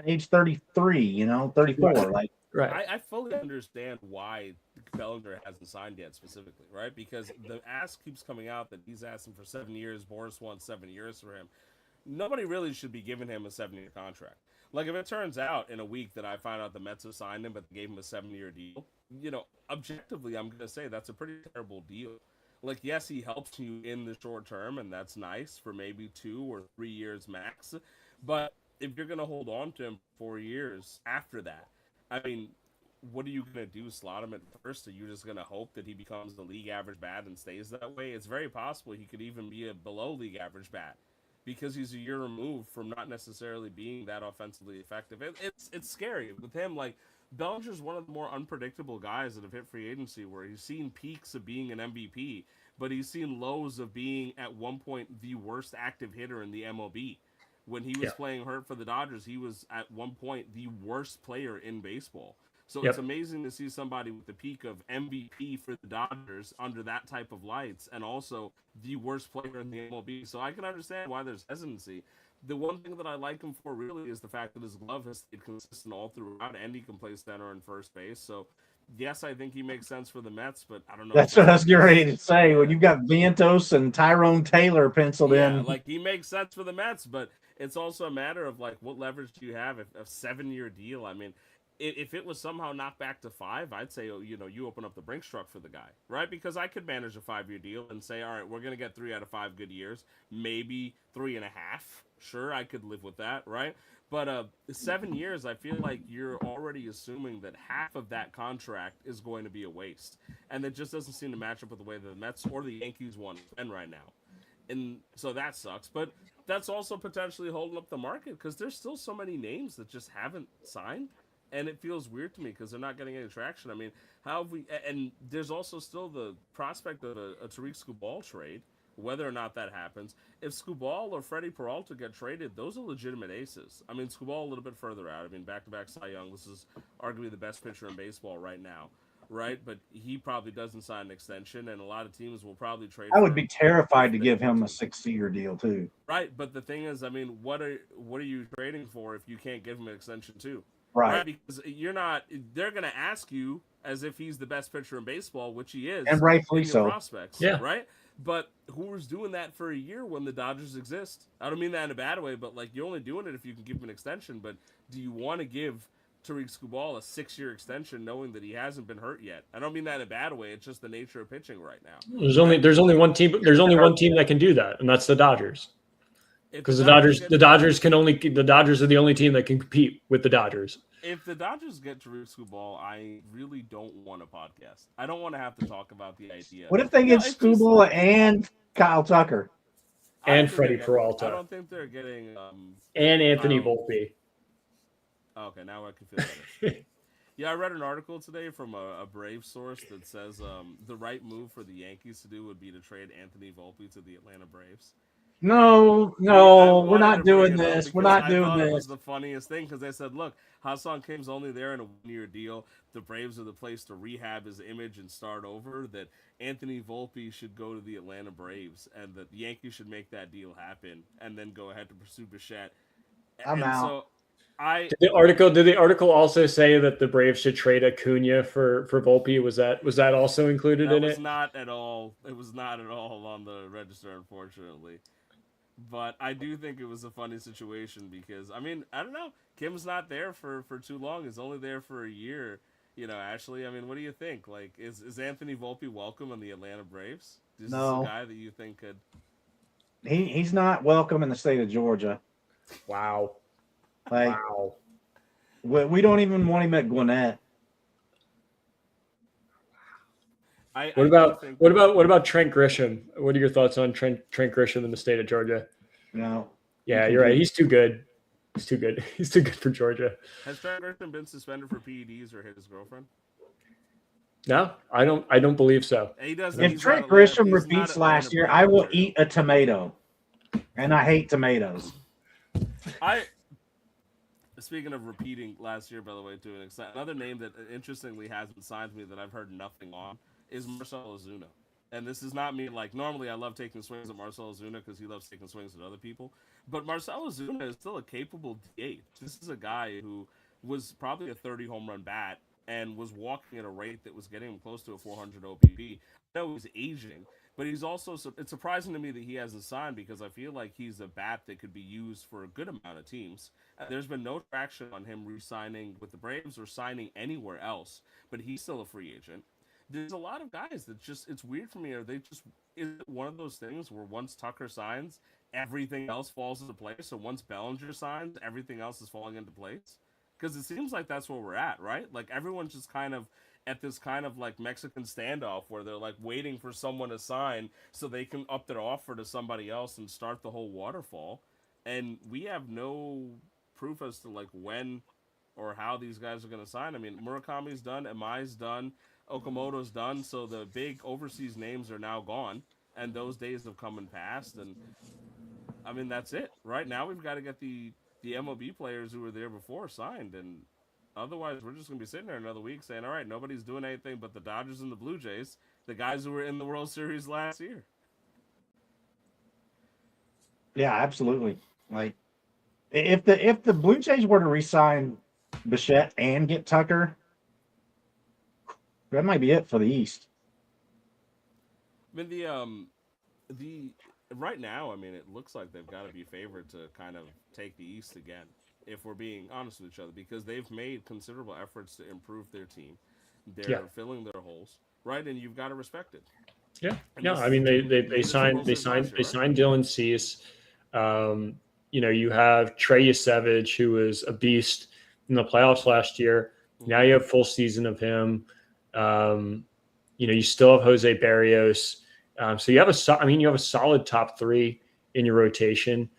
age 33, 34? Right. Like, Right. I fully understand why Bellinger hasn't signed yet specifically, right? Because the ask keeps coming out that he's asking for 7 years. Boris wants 7 years for him. Nobody really should be giving him a 7-year contract. Like, if it turns out in a week that I find out the Mets have signed him, but they gave him a 7-year deal, objectively, I'm going to say that's a pretty terrible deal. Like, yes, he helps you in the short term, and that's nice for maybe 2 or 3 years max. But if you're going to hold on to him 4 years after that, I mean, what are you going to do? Slot him at first? Are you just going to hope that he becomes the league average bat and stays that way? It's very possible he could even be a below league average bat because he's a year removed from not necessarily being that offensively effective. It's scary with him. Like, Bellinger's one of the more unpredictable guys that have hit free agency, where he's seen peaks of being an MVP, but he's seen lows of being at one point the worst active hitter in the MLB. When he was playing hurt for the Dodgers, he was at one point the worst player in baseball. So it's amazing to see somebody with the peak of MVP for the Dodgers under that type of lights, and also the worst player in the MLB. So I can understand why there's hesitancy. The one thing that I like him for really is the fact that his glove has stayed consistent all throughout, and he can play center and first base. So yes, I think he makes sense for the Mets, but I don't know. That's what I was getting ready to say. When you've got Vientos and Tyrone Taylor penciled in. Like, he makes sense for the Mets, but it's also a matter of, like, what leverage do you have? If a 7-year deal, I mean, if it was somehow knocked back to 5, I'd say, you open up the Brinks truck for the guy, right? Because I could manage a 5-year deal and say, all right, we're going to get 3 out of 5 good years, maybe 3.5. Sure, I could live with that, right? But 7 years, I feel like you're already assuming that half of that contract is going to be a waste. And that just doesn't seem to match up with the way that the Mets or the Yankees want to spend right now. And so that sucks. But that's also potentially holding up the market because there's still so many names that just haven't signed. And it feels weird to me because they're not getting any traction. I mean, how have we... And there's also still the prospect of a Tariq Skubal trade, whether or not that happens. If Skubal or Freddie Peralta get traded, those are legitimate aces. I mean, Skubal a little bit further out. I mean, back-to-back Cy Young. This is arguably the best pitcher in baseball right now, right? But he probably doesn't sign an extension, and a lot of teams will probably trade. I would be terrified to give him a 6-year deal too. Right, but the thing is, I mean, what are you trading for if you can't give him an extension too? Right. Because you're not. They're going to ask you as if he's the best pitcher in baseball, which he is, and rightfully so. Prospects, right? But who's doing that for a year when the Dodgers exist? I don't mean that in a bad way, but like, you're only doing it if you can give him an extension. But do you want to give Tariq Skubal a 6-year extension knowing that he hasn't been hurt yet? I don't mean that in a bad way. It's just the nature of pitching right now. There's only one team that can do that, and that's the Dodgers. Because the Dodgers are the only team that can compete with the Dodgers. If the Dodgers get Tariq Skubal, I really don't want a podcast. I don't want to have to talk about the idea. What if they get Skubal and Kyle Tucker? And Freddie Peralta. I don't think they're getting... and Anthony Volpe. Okay, now I can feel better. Yeah, I read an article today from a Brave source that says the right move for the Yankees to do would be to trade Anthony Volpe to the Atlanta Braves. No, we're not doing this. We're not doing this. It was the funniest thing because they said, look, Ha-Seong Kim's only there in a 1-year deal. The Braves are the place to rehab his image and start over. That Anthony Volpe should go to the Atlanta Braves, and that the Yankees should make that deal happen, and then go ahead to pursue Bichette. I'm out. So Did the article also say that the Braves should trade Acuna for Volpe? Was that also included in it? It was not at all on the register, unfortunately. But I do think it was a funny situation because, I mean, I don't know. Kim's not there for too long. He's only there for a year. Ashley, I mean, what do you think? Like, is Anthony Volpe welcome in the Atlanta Braves? Is this a No, guy that you think could? he's not welcome in the state of Georgia. Wow. Like Wow. we don't even want him at Gwinnett. I What do about think what about Trent Grisham? What are your thoughts on Trent Grisham in the state of Georgia? No. Yeah, you're right. He's too good. He's too good. He's too good for Georgia. has Trent Grisham been suspended for PEDs or hit his girlfriend? No, I don't believe so. He doesn't. If he's Trent not Atlanta- Grisham he's not repeats Atlanta last year, Brave I will material. eat a tomato. And I hate tomatoes. Speaking of repeating last year, by the way, to an extent, another name that interestingly hasn't signed me that I've heard nothing on is Marcell Ozuna. And this is not me, like, normally I love taking swings at Marcell Ozuna because he loves taking swings at other people. But Marcell Ozuna is still a capable DH. This is a guy who was probably a 30 home run bat and was walking at a rate that was getting him close to a 400 OPP. I know he's aging, but he's also, it's surprising to me that he hasn't signed because I feel like he's a bat that could be used for a good amount of teams. There's been no traction on him re-signing with the Braves or signing anywhere else, but he's still a free agent. There's a lot of guys that just, it's weird for me. Is it one of those things where once Tucker signs, everything else falls into place? So once Bellinger signs, everything else is falling into place? Because it seems like that's where we're at, right? Like everyone's just kind of at this kind of like Mexican standoff where they're like waiting for someone to sign so they can up their offer to somebody else and start the whole waterfall. And we have no proof as to like when or how these guys are going to sign. I mean, Murakami's done, Amai's done, Okamoto's done, so the big overseas names are now gone, and those days have come and passed. And I mean, that's it. Right now, we've got to get the MLB players who were there before signed, and otherwise, we're just going to be sitting there another week saying, all right, nobody's doing anything but the Dodgers and the Blue Jays, the guys who were in the World Series last year. Yeah, absolutely. Like if the Blue Jays were to re-sign Bichette and get Tucker, that might be it for the East. I mean, the right now, I mean, it looks like they've got to be favored to kind of take the East again, if we're being honest with each other, because they've made considerable efforts to improve their team. They're filling their holes, right? And you've got to respect it. Yeah, And no, this I mean is a team they that made it to signed World they Series signed last they year, signed Dylan Cease. You have Trey Yasevich, who was a beast in the playoffs last year. right? Now you have full season of him. You still have Jose Barrios. So you have a solid top three in your rotation.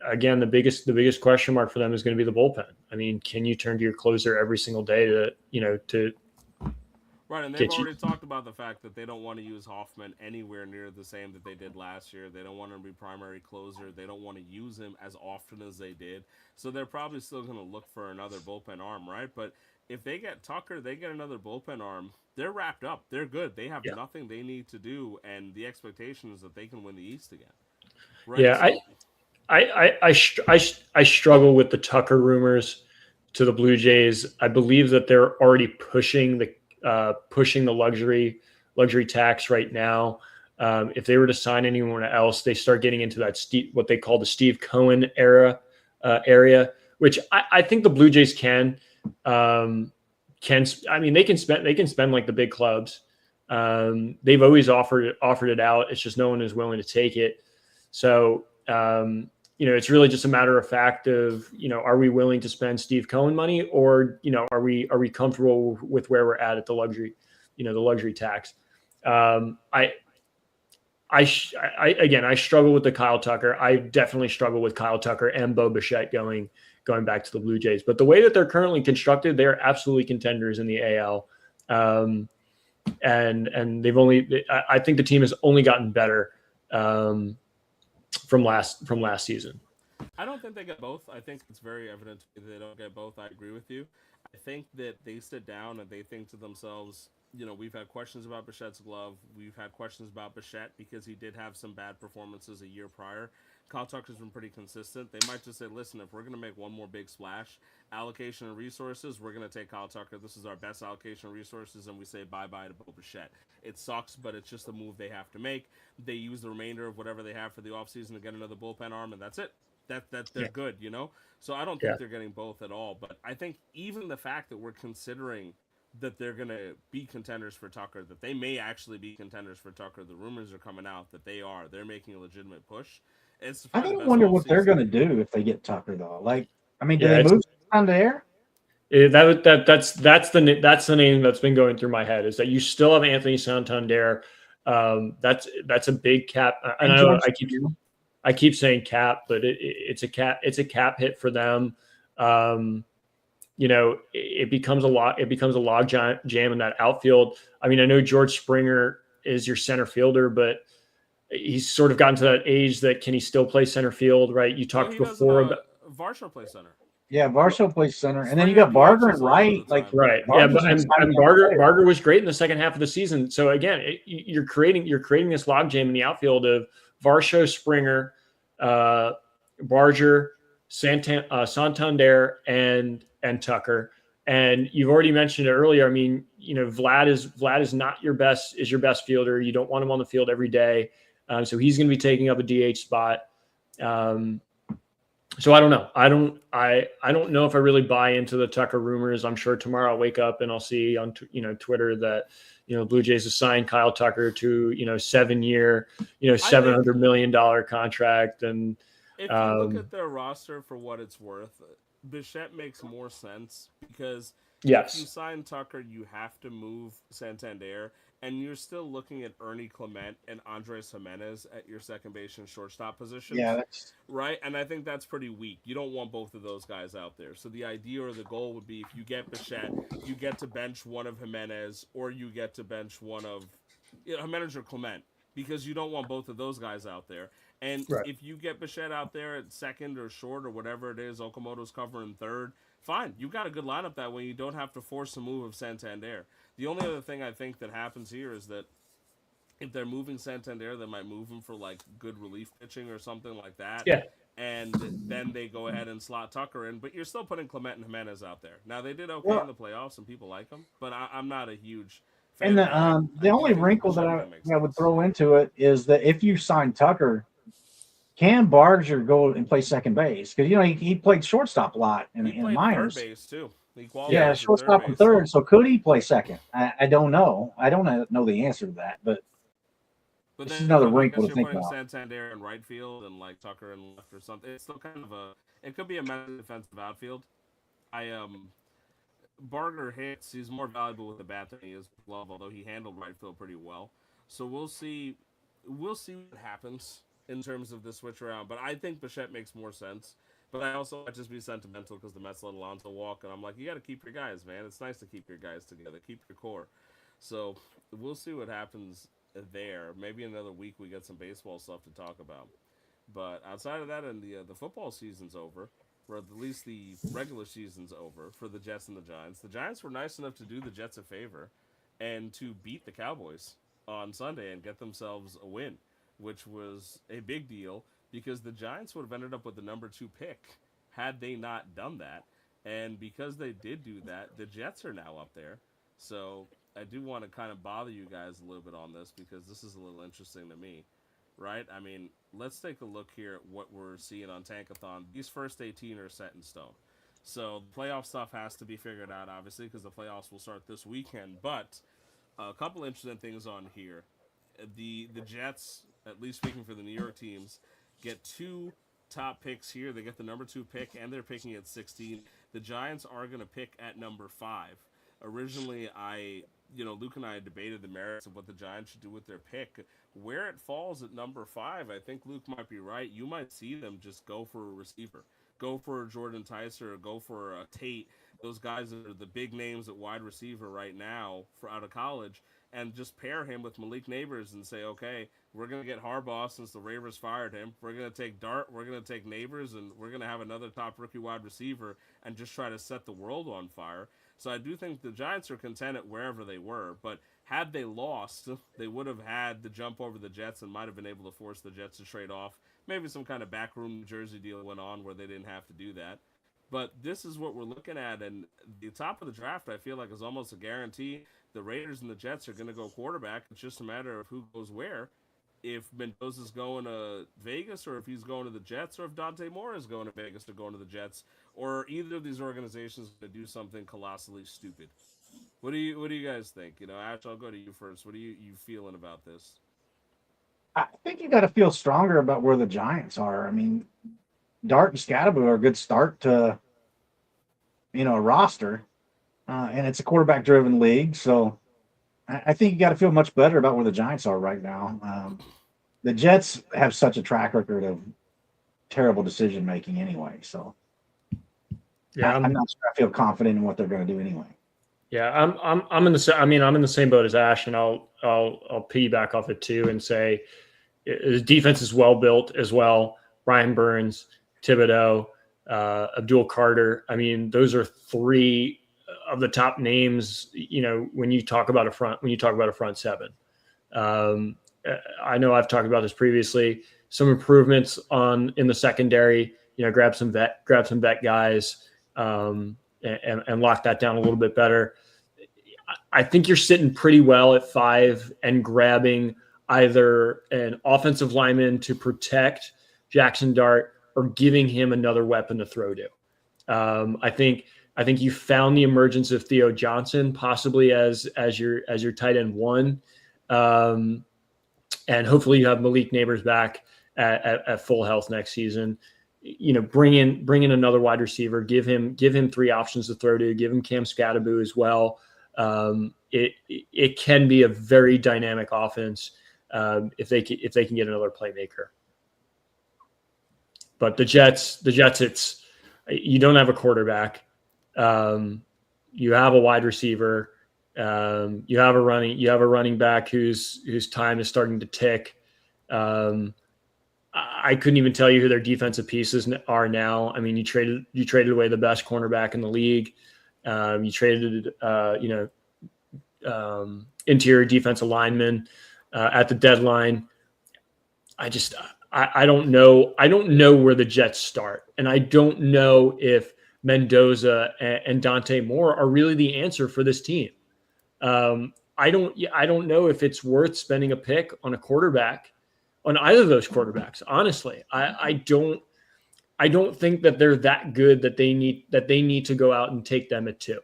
Again, the biggest question mark for them is going to be the bullpen. I mean, can you turn to your closer every single day to Right, and they've already talked about the fact that they don't want to use Hoffman anywhere near the same that they did last year. They don't want him to be primary closer. They don't want to use him as often as they did. So they're probably still going to look for another bullpen arm, right? But if they get Tucker, they get another bullpen arm, they're wrapped up. They're good. They have nothing they need to do, and the expectation is that they can win the East again. Right? Yeah, I struggle with the Tucker rumors to the Blue Jays. I believe that they're already pushing the luxury tax right now. If they were to sign anyone else, they start getting into that what they call the Steve Cohen area, which I think the Blue Jays can. I mean, they can spend like the big clubs. They've always offered it out. It's just no one is willing to take it. So it's really just a matter of fact of, are we willing to spend Steve Cohen money, or, are we comfortable with where we're at the luxury, the luxury tax? I struggle with the Kyle Tucker. I definitely struggle with Kyle Tucker and Bo Bichette going back to the Blue Jays. But the way that they're currently constructed, they're absolutely contenders in the AL. And I think the team has only gotten better from last season. I don't think they get both. I think it's very evident that they don't get both. I agree with you. I think that they sit down and they think to themselves, we've had questions about Bichette's glove. We've had questions about Bichette because he did have some bad performances a year prior. Kyle Tucker's been pretty consistent. They might just say, listen, if we're going to make one more big splash, allocation of resources, we're going to take Kyle Tucker. This is our best allocation of resources, and we say bye-bye to Bo Bichette. It sucks, but it's just a move they have to make. They use the remainder of whatever they have for the offseason to get another bullpen arm, and that's it. They're good, So I don't think they're getting both at all. But I think even the fact that we're considering that they're going to be contenders for Tucker, that they may actually be contenders for Tucker. The rumors are coming out that they are. They're making a legitimate push. It's I probably gotta the best wonder what they're offseason. going to do if they get Tucker though. Like, I mean, do Yeah, they move down there? That's the name that's been going through my head, is that you still have Anthony Santander. That's a big cap. And I know George I keep saying cap, but it's a cap hit for them. It becomes a log jam in that outfield. I mean, I know George Springer is your center fielder, but he's sort of gotten to that age that can he still play center field, right? You talked before about Varsho plays center. Yeah, Varsho plays center, and then you got Barger and Wright. Like, right, Barger's yeah, and Barger was great in the second half of the season. So again, you're creating this logjam in the outfield of Varsho, Springer, Barger, Santander, and Tucker. And you've already mentioned it earlier. I mean, Vlad is not your best fielder. You don't want him on the field every day, so he's going to be taking up a DH spot. So I don't know. I don't know if I really buy into the Tucker rumors. I'm sure tomorrow I'll wake up and I'll see on Twitter that Blue Jays have signed Kyle Tucker to 7-year $700 million contract. And if you look at their roster for what it's worth, Bichette makes more sense because yes, if you sign Tucker, you have to move Santander. And you're still looking at Ernie Clement and Andres Jimenez at your second base and shortstop positions. Yeah, right. And I think that's pretty weak. You don't want both of those guys out there. So the idea or the goal would be if you get Bichette, you get to bench one of Jimenez, or you get to bench one of Jimenez or Clement, because you don't want both of those guys out there. And if you get Bichette out there at second or short or whatever it is, Okamoto's covering third, fine. You've got a good lineup that way. You don't have to force a move of Santander. The only other thing I think that happens here is that if they're moving Santander, they might move him for like good relief pitching or something like that. Yeah. And then they go ahead and slot Tucker in, but you're still putting Clement and Jimenez out there. Now they did okay in the playoffs, and people like them, but I'm not a huge fan. And the only wrinkle that I would throw into it is that if you sign Tucker, can Barger go and play second base? Because he played shortstop a lot in minors. Third base too. Yeah, shortstop and third. So could he play second? I don't know. I don't know the answer to that, but this is another wrinkle to think about. Santander in right field and like Tucker in left or something. It's still kind of it could be a messy defensive outfield. Barger hits. He's more valuable with the bat than he is with glove, although he handled right field pretty well. So we'll see. We'll see what happens in terms of the switch around. But I think Bichette makes more sense. But I also might just be sentimental because the Mets let Alonso walk, and I'm like, you got to keep your guys, man. It's nice to keep your guys together, keep your core. So we'll see what happens there. Maybe another week we get some baseball stuff to talk about. But outside of that, and the football season's over, or at least the regular season's over for the Jets and the Giants. The Giants were nice enough to do the Jets a favor and to beat the Cowboys on Sunday and get themselves a win, which was a big deal, because the Giants would have ended up with the number 2 pick had they not done that. And because they did do that, the Jets are now up there. So I do want to kind of bother you guys a little bit on this, because this is a little interesting to me, right? I mean, let's take a look here at what we're seeing on Tankathon. These first 18 are set in stone. So the playoff stuff has to be figured out, obviously, because the playoffs will start this weekend. But a couple interesting things on here. The Jets, at least speaking for the New York teams, get 2 top picks here. They get the number 2 pick, and they're picking at 16. The Giants are going to pick at number 5. Originally, Luke and I had debated the merits of what the Giants should do with their pick. Where it falls at number 5, I think Luke might be right. You might see them just go for a receiver. Go for a Jordan Tyser, or go for a Tate. Those guys are the big names at wide receiver right now for out of college. And just pair him with Malik Neighbors and say, okay, we're going to get Harbaugh since the Ravens fired him. We're going to take Dart, we're going to take Neighbors, and we're going to have another top rookie wide receiver and just try to set the world on fire. So I do think the Giants are content at wherever they were, but had they lost, they would have had the jump over the Jets and might have been able to force the Jets to trade off. Maybe some kind of backroom New Jersey deal went on where they didn't have to do that. But this is what we're looking at, and the top of the draft, I feel like, is almost a guarantee. The Raiders and the Jets are going to go quarterback. It's just a matter of who goes where. If Mendoza's going to Vegas, or if he's going to the Jets, or if Dante Moore is going to Vegas or going to the Jets, or either of these organizations going to do something colossally stupid. What do you guys think? Ash, I'll go to you first. What are you feeling about this? I think you got to feel stronger about where the Giants are. I mean, Dart and Scadaboo are a good start to a roster, and it's a quarterback-driven league. So I think you got to feel much better about where the Giants are right now. The Jets have such a track record of terrible decision making anyway. So Yeah, I'm not sure I feel confident in what they're going to do anyway. Yeah, I'm in the I mean I'm in the same boat as Ash, and I'll piggyback off it too and say his defense is well built as well. Brian Burns, Thibodeau, Abdul Carter. I mean, those are three of the top names. When you talk about a front seven. I know I've talked about this previously. Some improvements in the secondary. Grab some vet guys. And lock that down a little bit better. I think you're sitting pretty well at 5 and grabbing either an offensive lineman to protect Jackson Dart or giving him another weapon to throw to. I think you found the emergence of Theo Johnson possibly as your tight end 1, and hopefully you have Malik Neighbors back at full health next season. Bring in another wide receiver, give him 3 options to throw to, give him Cam Scadaboo as well. It can be a very dynamic offense if they can get another playmaker. But the Jets, you don't have a quarterback. You have a wide receiver. You have a running back whose time is starting to tick. I couldn't even tell you who their defensive pieces are now. I mean, you traded away the best cornerback in the league. You traded, interior defensive lineman at the deadline. I don't know. I don't know where the Jets start, and I don't know if Mendoza and Dante Moore are really the answer for this team. I don't know if it's worth spending a pick on a quarterback. On either of those quarterbacks, honestly, I don't think that they're that good that they need to go out and take them at 2.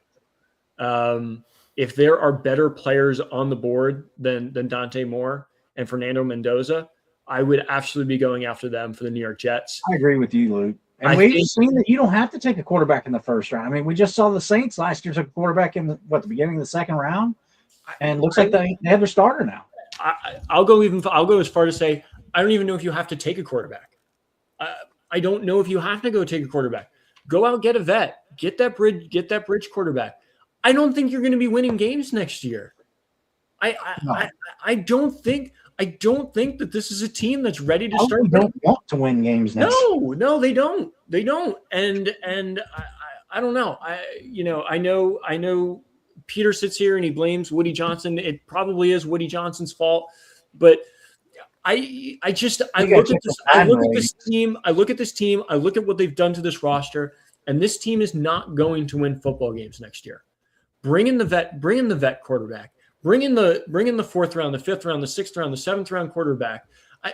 If there are better players on the board than Dante Moore and Fernando Mendoza, I would absolutely be going after them for the New York Jets. I agree with you, Luke. And we've seen that you don't have to take a quarterback in the first round. I mean, we just saw the Saints last year took a quarterback in the beginning of the second round, and looks like they have their starter now. I'll go as far to say I don't even know if you have to take a quarterback. I don't know if you have to go take a quarterback. Go out, get a vet, get that bridge quarterback. I don't think you're going to be winning games next year. I don't think that this is a team that's ready to start. They don't want to win games next year. No, they don't. They don't. And I don't know. I know Peter sits here and he blames Woody Johnson. It probably is Woody Johnson's fault, but I look at this team. I look at what they've done to this roster, and this team is not going to win football games next year. Bring in the vet quarterback. Bring in the 4th round, the 5th round, the 6th round, the 7th round quarterback.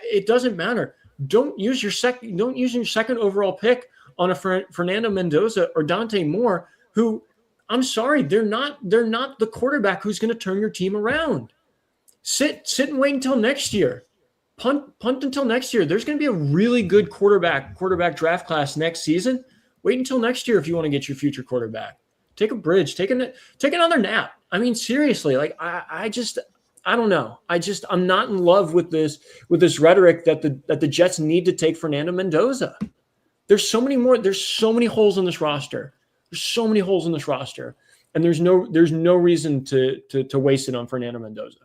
It doesn't matter. Don't use your second overall pick on a Fernando Mendoza or Dante Moore, who, I'm sorry, they're not the quarterback who's going to turn your team around. Sit and wait until next year. Punt until next year. There's going to be a really good quarterback draft class next season. Wait until next year if you want to get your future quarterback. Take a bridge. Take another nap. I mean, seriously, like I don't know. I'm not in love with this rhetoric that the Jets need to take Fernando Mendoza. There's so many holes in this roster. And there's no reason to waste it on Fernando Mendoza.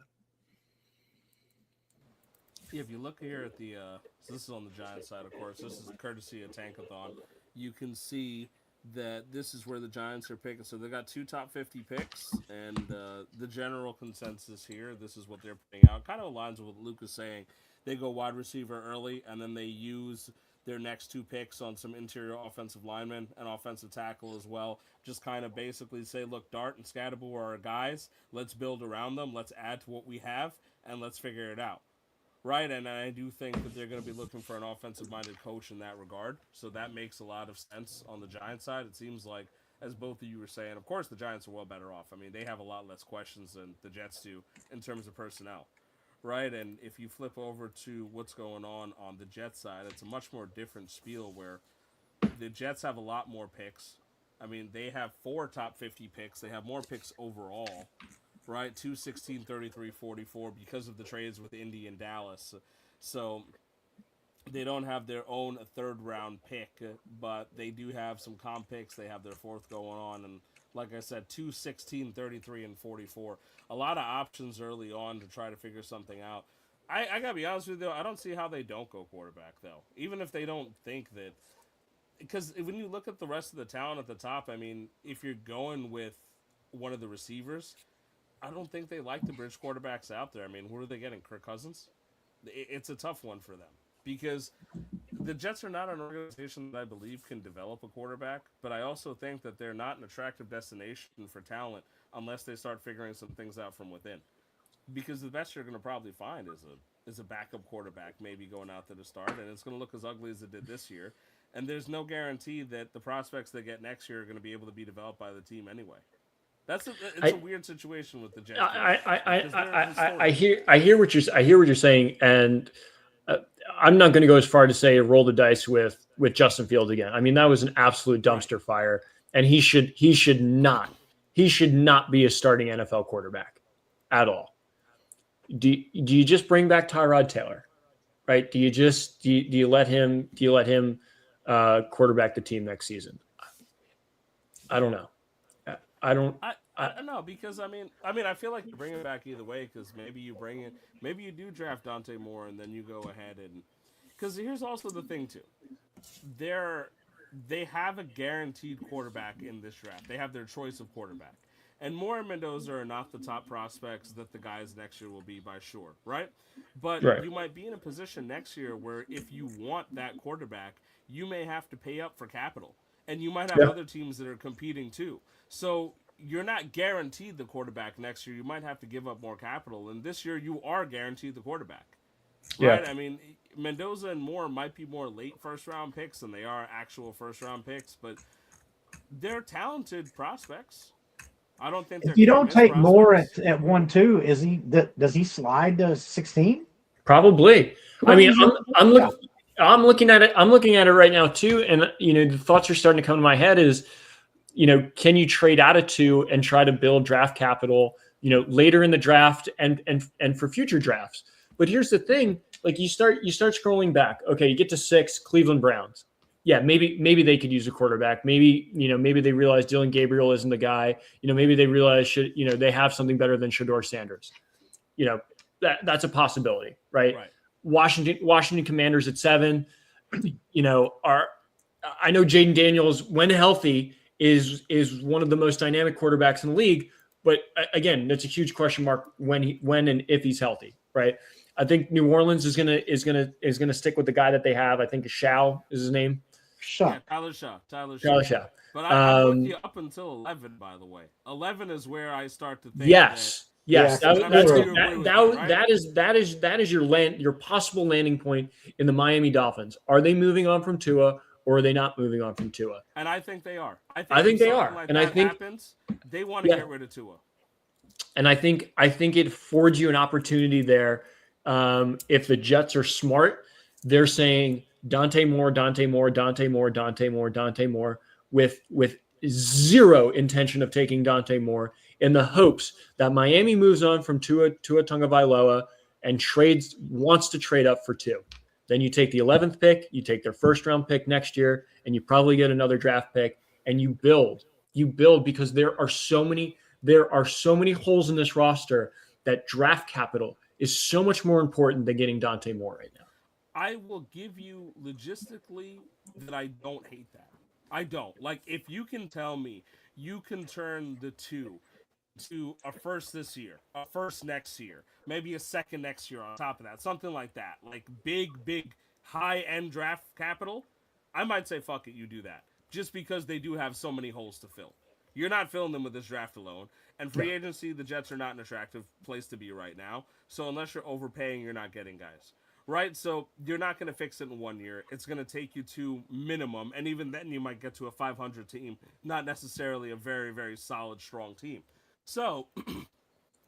If you look here at the so this is on the Giants side, of course. This is a courtesy of Tankathon. You can see that this is where the Giants are picking. So they got 2 top 50 picks, and the general consensus here, this is what they're putting out. Kind of aligns with what Luke is saying. They go wide receiver early, and then they use their next 2 picks on some interior offensive linemen and offensive tackle as well. Just kind of basically say, look, Dart and Scadaboo are our guys. Let's build around them. Let's add to what we have, and let's figure it out. Right, and I do think that they're going to be looking for an offensive-minded coach in that regard. So that makes a lot of sense on the Giants side. It seems like as both of you were saying. Of course, the Giants are well better off. I mean, they have a lot less questions than the Jets do in terms of personnel, right? And if you flip over to what's going on the Jets side, it's a much more different spiel where the Jets have a lot more picks. I mean, they have 4 top 50 picks. They have more picks overall, right? 2, 16, 33, 44 because of the trades with Indy and Dallas. So they don't have their own third-round pick, but they do have some comp picks. They have their 4th going on. And like I said, 2, 16, 33, and 44. A lot of options early on to try to figure something out. I got to be honest with you, though, I don't see how they don't go quarterback, though. Even if they don't think that. Because when you look at the rest of the talent at the top, I mean, if you're going with one of the receivers, I don't think they like the bridge quarterbacks out there. I mean, who are they getting? Kirk Cousins? It's a tough one for them. Because the Jets are not an organization that I believe can develop a quarterback, but I also think that they're not an attractive destination for talent unless they start figuring some things out from within. Because the best you're going to probably find is a backup quarterback maybe going out there to start, and it's going to look as ugly as it did this year. And there's no guarantee that the prospects they get next year are going to be able to be developed by the team anyway. It's a weird situation with the Jets. I hear what you're saying, and I'm not going to go as far to say roll the dice with Justin Fields again. I mean, that was an absolute dumpster fire, and he should not be a starting NFL quarterback at all. Do you just bring back Tyrod Taylor, right? Do you let him quarterback the team next season? I don't know. I don't know, because I mean, I feel like you bring it back either way, because maybe you do draft Dante Moore and then you go ahead and, because here's also the thing too, they have a guaranteed quarterback in this draft. They have their choice of quarterback, and Moore and Mendoza are not the top prospects that the guys next year will be by sure, right? But you might be in a position next year where if you want that quarterback, you may have to pay up for capital. And you might have other teams that are competing too. So you're not guaranteed the quarterback next year. You might have to give up more capital. And this year you are guaranteed the quarterback. Right? Yeah. I mean, Mendoza and Moore might be more late first-round picks than they are actual first-round picks. But they're talented prospects. I don't think if you don't take Moore at 1-2, does he slide to 16? Probably. I mean, I'm looking at it. I'm looking at it right now too, and the thoughts are starting to come to my head. Is can you trade out of 2 and try to build draft capital, later in the draft and for future drafts? But here's the thing: like you start scrolling back. Okay, you get to 6, Cleveland Browns. Yeah, maybe they could use a quarterback. Maybe they realize Dylan Gabriel isn't the guy. Maybe they realize they have something better than Shedeur Sanders. That's a possibility, right? Washington Commanders at 7, I know Jaden Daniels, when healthy, is one of the most dynamic quarterbacks in the league. But again, that's a huge question mark when and if he's healthy, right? I think New Orleans is gonna stick with the guy that they have. I think Shaw is his name. Yeah, Tyler Shaw. But I put you up until 11, by the way. 11 is where I start to think. Yes. Yes, that is your possible landing point in the Miami Dolphins. Are they moving on from Tua, or are they not moving on from Tua? And I think they are. I think they are. Like and I think happens, they want to get rid of Tua. And I think it affords you an opportunity there. If the Jets are smart, they're saying Dante Moore, with zero intention of taking Dante Moore, in the hopes that Miami moves on from Tua Tagovailoa and wants to trade up for 2. Then you take the 11th pick, you take their first round pick next year, and you probably get another draft pick, and you build because there are so many holes in this roster that draft capital is so much more important than getting Dante Moore right now. I will give you logistically that I don't hate that. I don't. Like, if you can tell me you can turn the 2 to a first this year, a first next year, maybe a second next year on top of that, something like that, like big high-end draft capital, I might say, fuck it, you do that. Just because they do have so many holes to fill. You're not filling them with this draft alone. And free agency, the Jets are not an attractive place to be right now. So unless you're overpaying, you're not getting guys. right? So you're not going to fix it in 1 year. It's going to take you to minimum, and even then you might get to a 500 team, not necessarily a very, very solid, strong team. So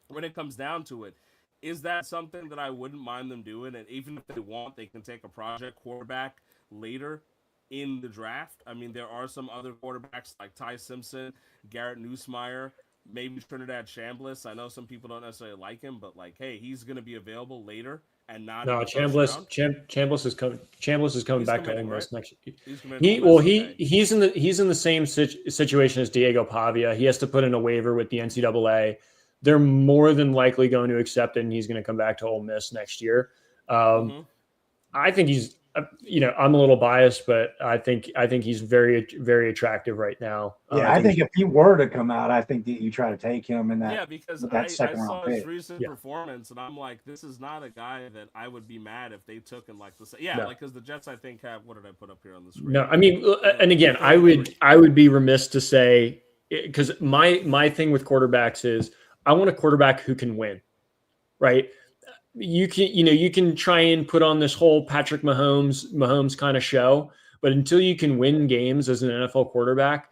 when it comes down to it, is that something that I wouldn't mind them doing? And even if they want, they can take a project quarterback later in the draft. I mean, there are some other quarterbacks like Ty Simpson, Garrett Nussmeier, maybe Trinidad Chambliss. I know some people don't necessarily like him, but like, hey, he's going to be available later and not in No, the first round. Chambliss is coming. Chambliss is coming He's back to committing, Ole Miss right? next year. He's committing to Ole Miss, okay. He's in the same situation as Diego Pavia. He has to put in a waiver with the NCAA. They're more than likely going to accept it, and he's going to come back to Ole Miss next year. I think he's, I'm a little biased, but I think he's very, very attractive right now. Yeah, I think if he were to come out, I think that you try to take him in that. Yeah, because that I second saw round his pick. recent performance, and I'm like, this is not a guy that I would be mad if they took in like the like because the Jets I think have, what did I put up here on the screen? No, I mean, and again, I would be remiss to say, because my thing with quarterbacks is I want a quarterback who can win, right? You can try and put on this whole Patrick Mahomes kind of show, but until you can win games as an NFL quarterback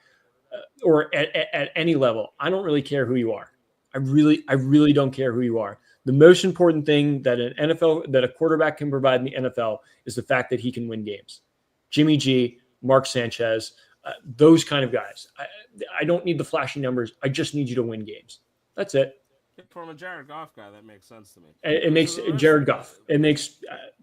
or at any level, I don't really care who you are. I really don't care who you are. The most important thing that a quarterback can provide in the NFL is the fact that he can win games. Jimmy G, Mark Sanchez, those kind of guys. I don't need the flashy numbers. I just need you to win games. That's it. From a Jared Goff guy, that makes sense to me. It makes Jared Goff. It makes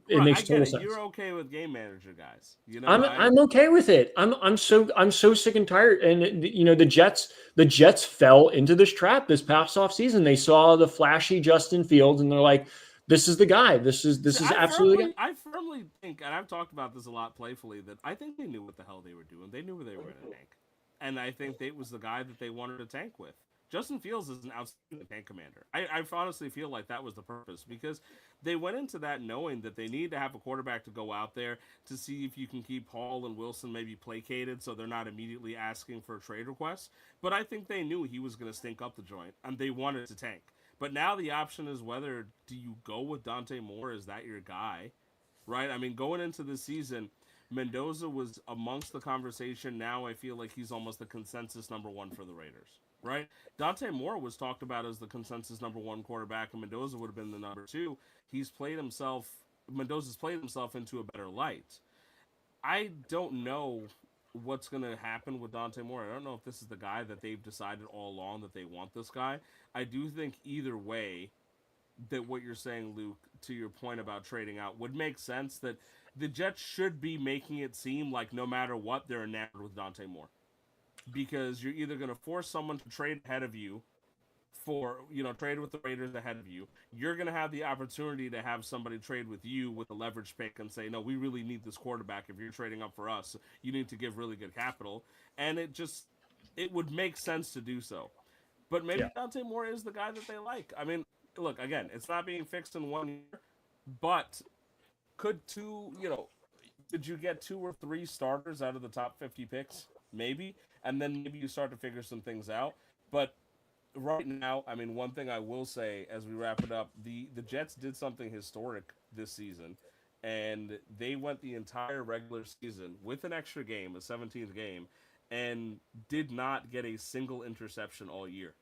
total sense. You're okay with game manager guys. I'm okay with it. I'm so sick and tired. And the Jets fell into this trap this past off season. They saw the flashy Justin Fields, and they're like, "This is the guy. This is absolutely." I firmly think, and I've talked about this a lot playfully, that I think they knew what the hell they were doing. They knew where they were going to tank, and I think they was the guy that they wanted to tank with. Justin Fields is an outstanding tank commander. I honestly feel like that was the purpose, because they went into that knowing that they need to have a quarterback to go out there to see if you can keep Hall and Wilson maybe placated so they're not immediately asking for a trade request. But I think they knew he was going to stink up the joint, and they wanted to tank. But now the option is whether do you go with Dante Moore? Is that your guy? Right? I mean, going into the season, Mendoza was amongst the conversation. Now I feel like he's almost the consensus number one for the Raiders. Right? Dante Moore was talked about as the consensus number one quarterback, and Mendoza would have been the number two. Mendoza's played himself into a better light. I don't know what's going to happen with Dante Moore. I don't know if this is the guy that they've decided all along that they want this guy. I do think either way that what you're saying, Luke, to your point about trading out, would make sense, that the Jets should be making it seem like no matter what, they're enamored with Dante Moore. Because you're either going to force someone to trade ahead of you trade with the Raiders ahead of you. You're going to have the opportunity to have somebody trade with you with a leverage pick and say, no, we really need this quarterback. If you're trading up for us, you need to give really good capital. And it would make sense to do so. But maybe Dante Moore is the guy that they like. I mean, look, again, it's not being fixed in 1 year, but did you get 2 or 3 starters out of the top 50 picks? Maybe. And then maybe you start to figure some things out. But right now, I mean, one thing I will say as we wrap it up, the Jets did something historic this season, and they went the entire regular season with an extra game, a 17th game, and did not get a single interception all year.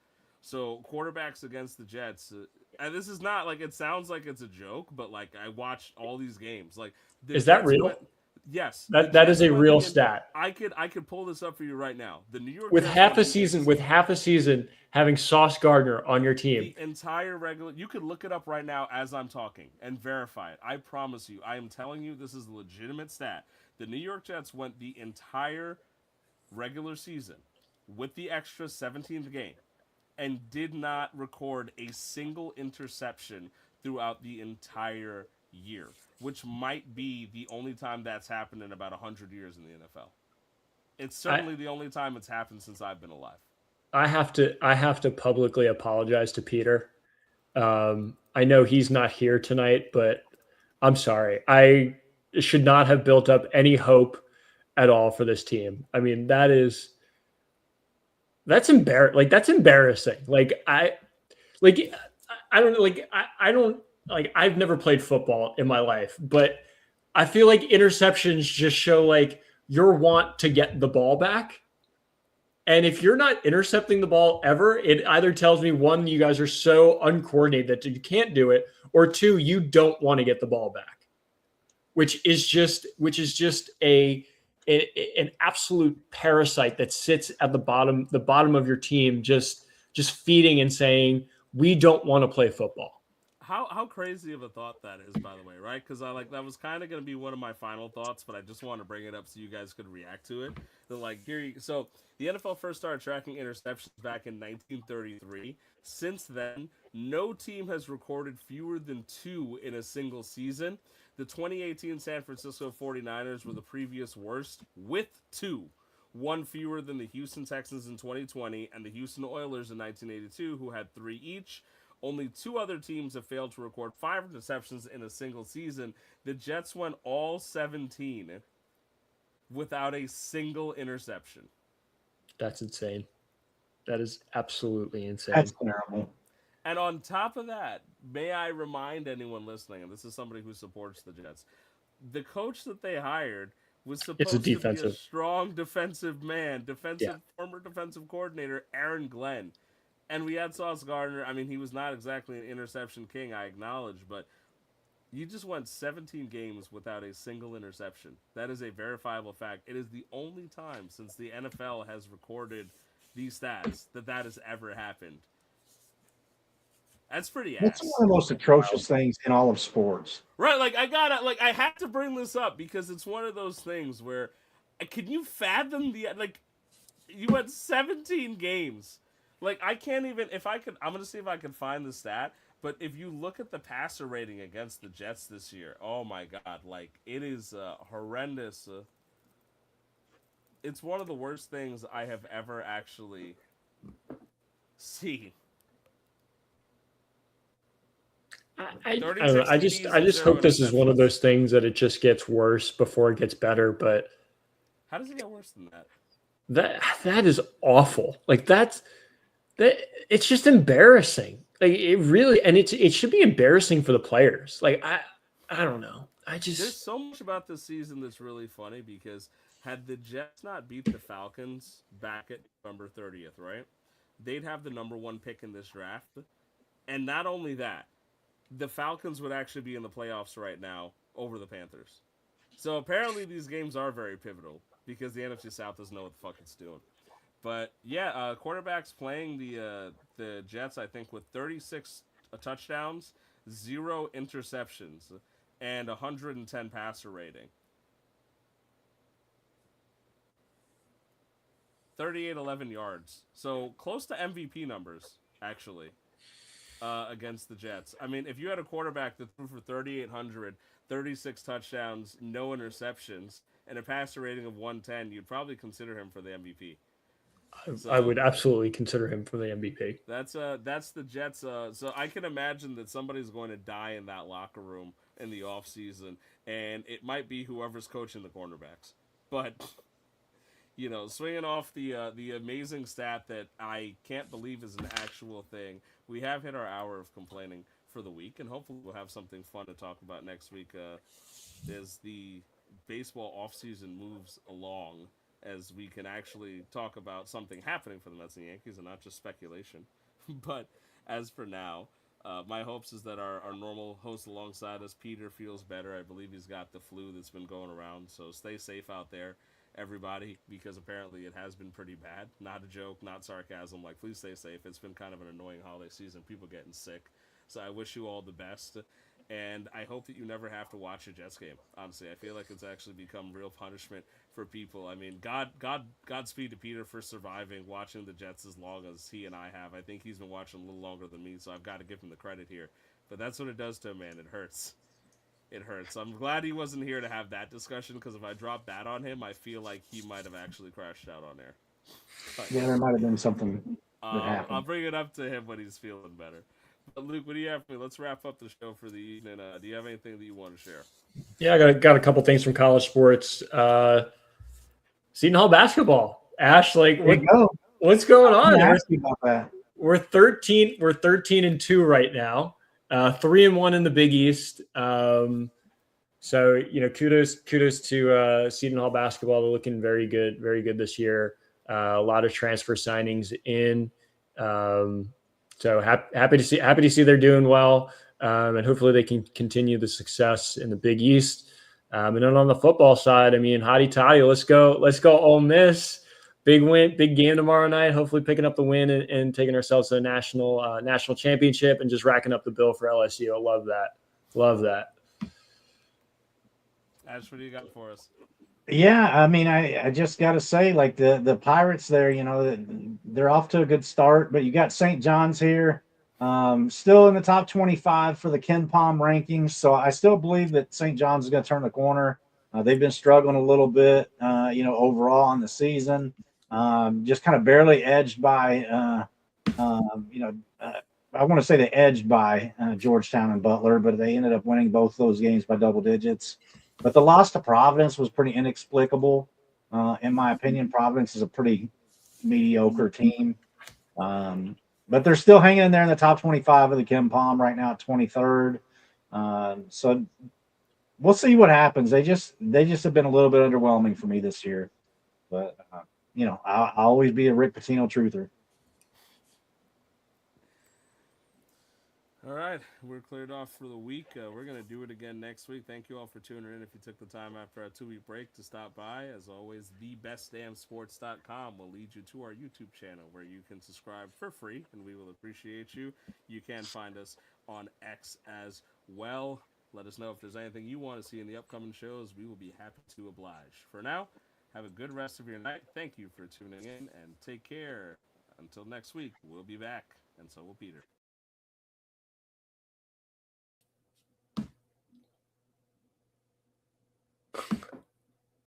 So quarterbacks against the Jets, and this is not like, it sounds like it's a joke, but like I watched all these games. Like, is that real? Yes, that is a real stat. I could pull this up for you right now. The New York with Jets half a season having Sauce Gardner on your team. The entire regular, you could look it up right now as I'm talking and verify it. I promise you. I am telling you, this is a legitimate stat. The New York Jets went the entire regular season with the extra 17th game and did not record a single interception throughout the entire year, which might be the only time that's happened in about 100 years in the NFL. It's certainly the only time it's happened since I've been alive. I have to publicly apologize to Peter. I know he's not here tonight, but I'm sorry. I should not have built up any hope at all for this team. I mean, that's embarrassing. Like, that's embarrassing. I don't like I've never played football in my life, but I feel like interceptions just show like your want to get the ball back. And if you're not intercepting the ball ever, it either tells me one, you guys are so uncoordinated that you can't do it, or two, you don't want to get the ball back, which is just an absolute parasite that sits at the bottom of your team, just feeding and saying, we don't want to play football. How crazy of a thought that is, by the way, right? Because that was kind of going to be one of my final thoughts, but I just want to bring it up so you guys could react to it. So the NFL first started tracking interceptions back in 1933. Since then, no team has recorded fewer than 2 in a single season. The 2018 San Francisco 49ers were the previous worst with 2. 1 fewer than the Houston Texans in 2020 and the Houston Oilers in 1982, who had 3 each. Only 2 other teams have failed to record 5 interceptions in a single season. The Jets went all 17 without a single interception. That's insane. That is absolutely insane. That's terrible. And on top of that, may I remind anyone listening, and this is somebody who supports the Jets, the coach that they hired was supposed to be a strong defensive man, former defensive coordinator, Aaron Glenn. And we had Sauce Gardner. I mean, he was not exactly an interception king, I acknowledge, but you just went 17 games without a single interception. That is a verifiable fact. It is the only time since the NFL has recorded these stats that has ever happened. That's pretty ass. It's one of the most atrocious things in all of sports. Right, I had to bring this up because it's one of those things where, can you fathom you went 17 games. I can't even, I'm going to see if I can find the stat, but if you look at the passer rating against the Jets this year, oh my God, it is horrendous. It's one of the worst things I have ever actually seen. I just hope this is one of those things that it just gets worse before it gets better, but how does it get worse than that? That is awful. It's just embarrassing. It really, and it should be embarrassing for the players. I don't know. There's so much about this season that's really funny because had the Jets not beat the Falcons back at November 30th, right? They'd have the number 1 pick in this draft. And not only that, the Falcons would actually be in the playoffs right now over the Panthers. So apparently these games are very pivotal because the NFC South doesn't know what the fuck it's doing. But yeah, quarterbacks playing the Jets, I think, with 36 touchdowns, 0 interceptions, and 110 passer rating. 38-11 yards. So close to MVP numbers, actually, against the Jets. I mean, if you had a quarterback that threw for 3,800, 36 touchdowns, no interceptions, and a passer rating of 110, you'd probably consider him for the MVP. I would absolutely consider him for the MVP. That's the Jets. So I can imagine that somebody's going to die in that locker room in the offseason, and it might be whoever's coaching the cornerbacks. But swinging off the amazing stat that I can't believe is an actual thing, we have hit our hour of complaining for the week, and hopefully we'll have something fun to talk about next week as the baseball offseason moves along, as we can actually talk about something happening for the Mets and Yankees and not just speculation. But as for now, my hopes is that our normal host alongside us, Peter, feels better. I believe he's got the flu that's been going around, so stay safe out there, everybody, because apparently it has been pretty bad. Not a joke, not sarcasm. Please stay safe. It's been kind of an annoying holiday season, people getting sick. So I wish you all the best. And I hope that you never have to watch a Jets game. Honestly, I feel like it's actually become real punishment for people. I mean, Godspeed to Peter for surviving watching the Jets as long as he and I have. I think he's been watching a little longer than me, so I've got to give him the credit here. But that's what it does to a man. It hurts. It hurts. I'm glad he wasn't here to have that discussion, because if I dropped that on him, I feel like he might have actually crashed out on air. But, yeah, there might have been something that happened. I'll bring it up to him when he's feeling better. But Luke, what do you have for me? Let's wrap up the show for the evening. Do you have anything that you want to share? Yeah, I got a couple things from college sports. Seton Hall basketball. Ash, what's going on? Ask you about that. We're 13 and 2 right now. 3-1 in the Big East. So, kudos to Seton Hall basketball. They're looking very good this year. A lot of transfer signings in. So happy to see they're doing well, and hopefully they can continue the success in the Big East. And then on the football side, I mean, hotty toddy, let's go Ole Miss. Big win, big game tomorrow night. Hopefully picking up the win and taking ourselves to a national championship and just racking up the bill for LSU. I love that. Ash, what do you got for us? Yeah, I mean, I just got to say, like the Pirates there, they're off to a good start, but you got St. John's here, still in the top 25 for the Ken Palm rankings. So I still believe that St. John's is going to turn the corner. They've been struggling a little bit, overall in the season, just kind of barely edged by, I want to say they edged by Georgetown and Butler, but they ended up winning both those games by double digits. But the loss to Providence was pretty inexplicable. In my opinion, Providence is a pretty mediocre team. But they're still hanging in there in the top 25 of the Ken Palm right now at 23rd. So we'll see what happens. They just have been a little bit underwhelming for me this year. But, I'll always be a Rick Pitino truther. All right, we're cleared off for the week. We're going to do it again next week. Thank you all for tuning in. If you took the time after our 2-week break to stop by, as always, thebestdamnsports.com will lead you to our YouTube channel where you can subscribe for free, and we will appreciate you. You can find us on X as well. Let us know if there's anything you want to see in the upcoming shows. We will be happy to oblige. For now, have a good rest of your night. Thank you for tuning in, and take care. Until next week, we'll be back, and so will Peter.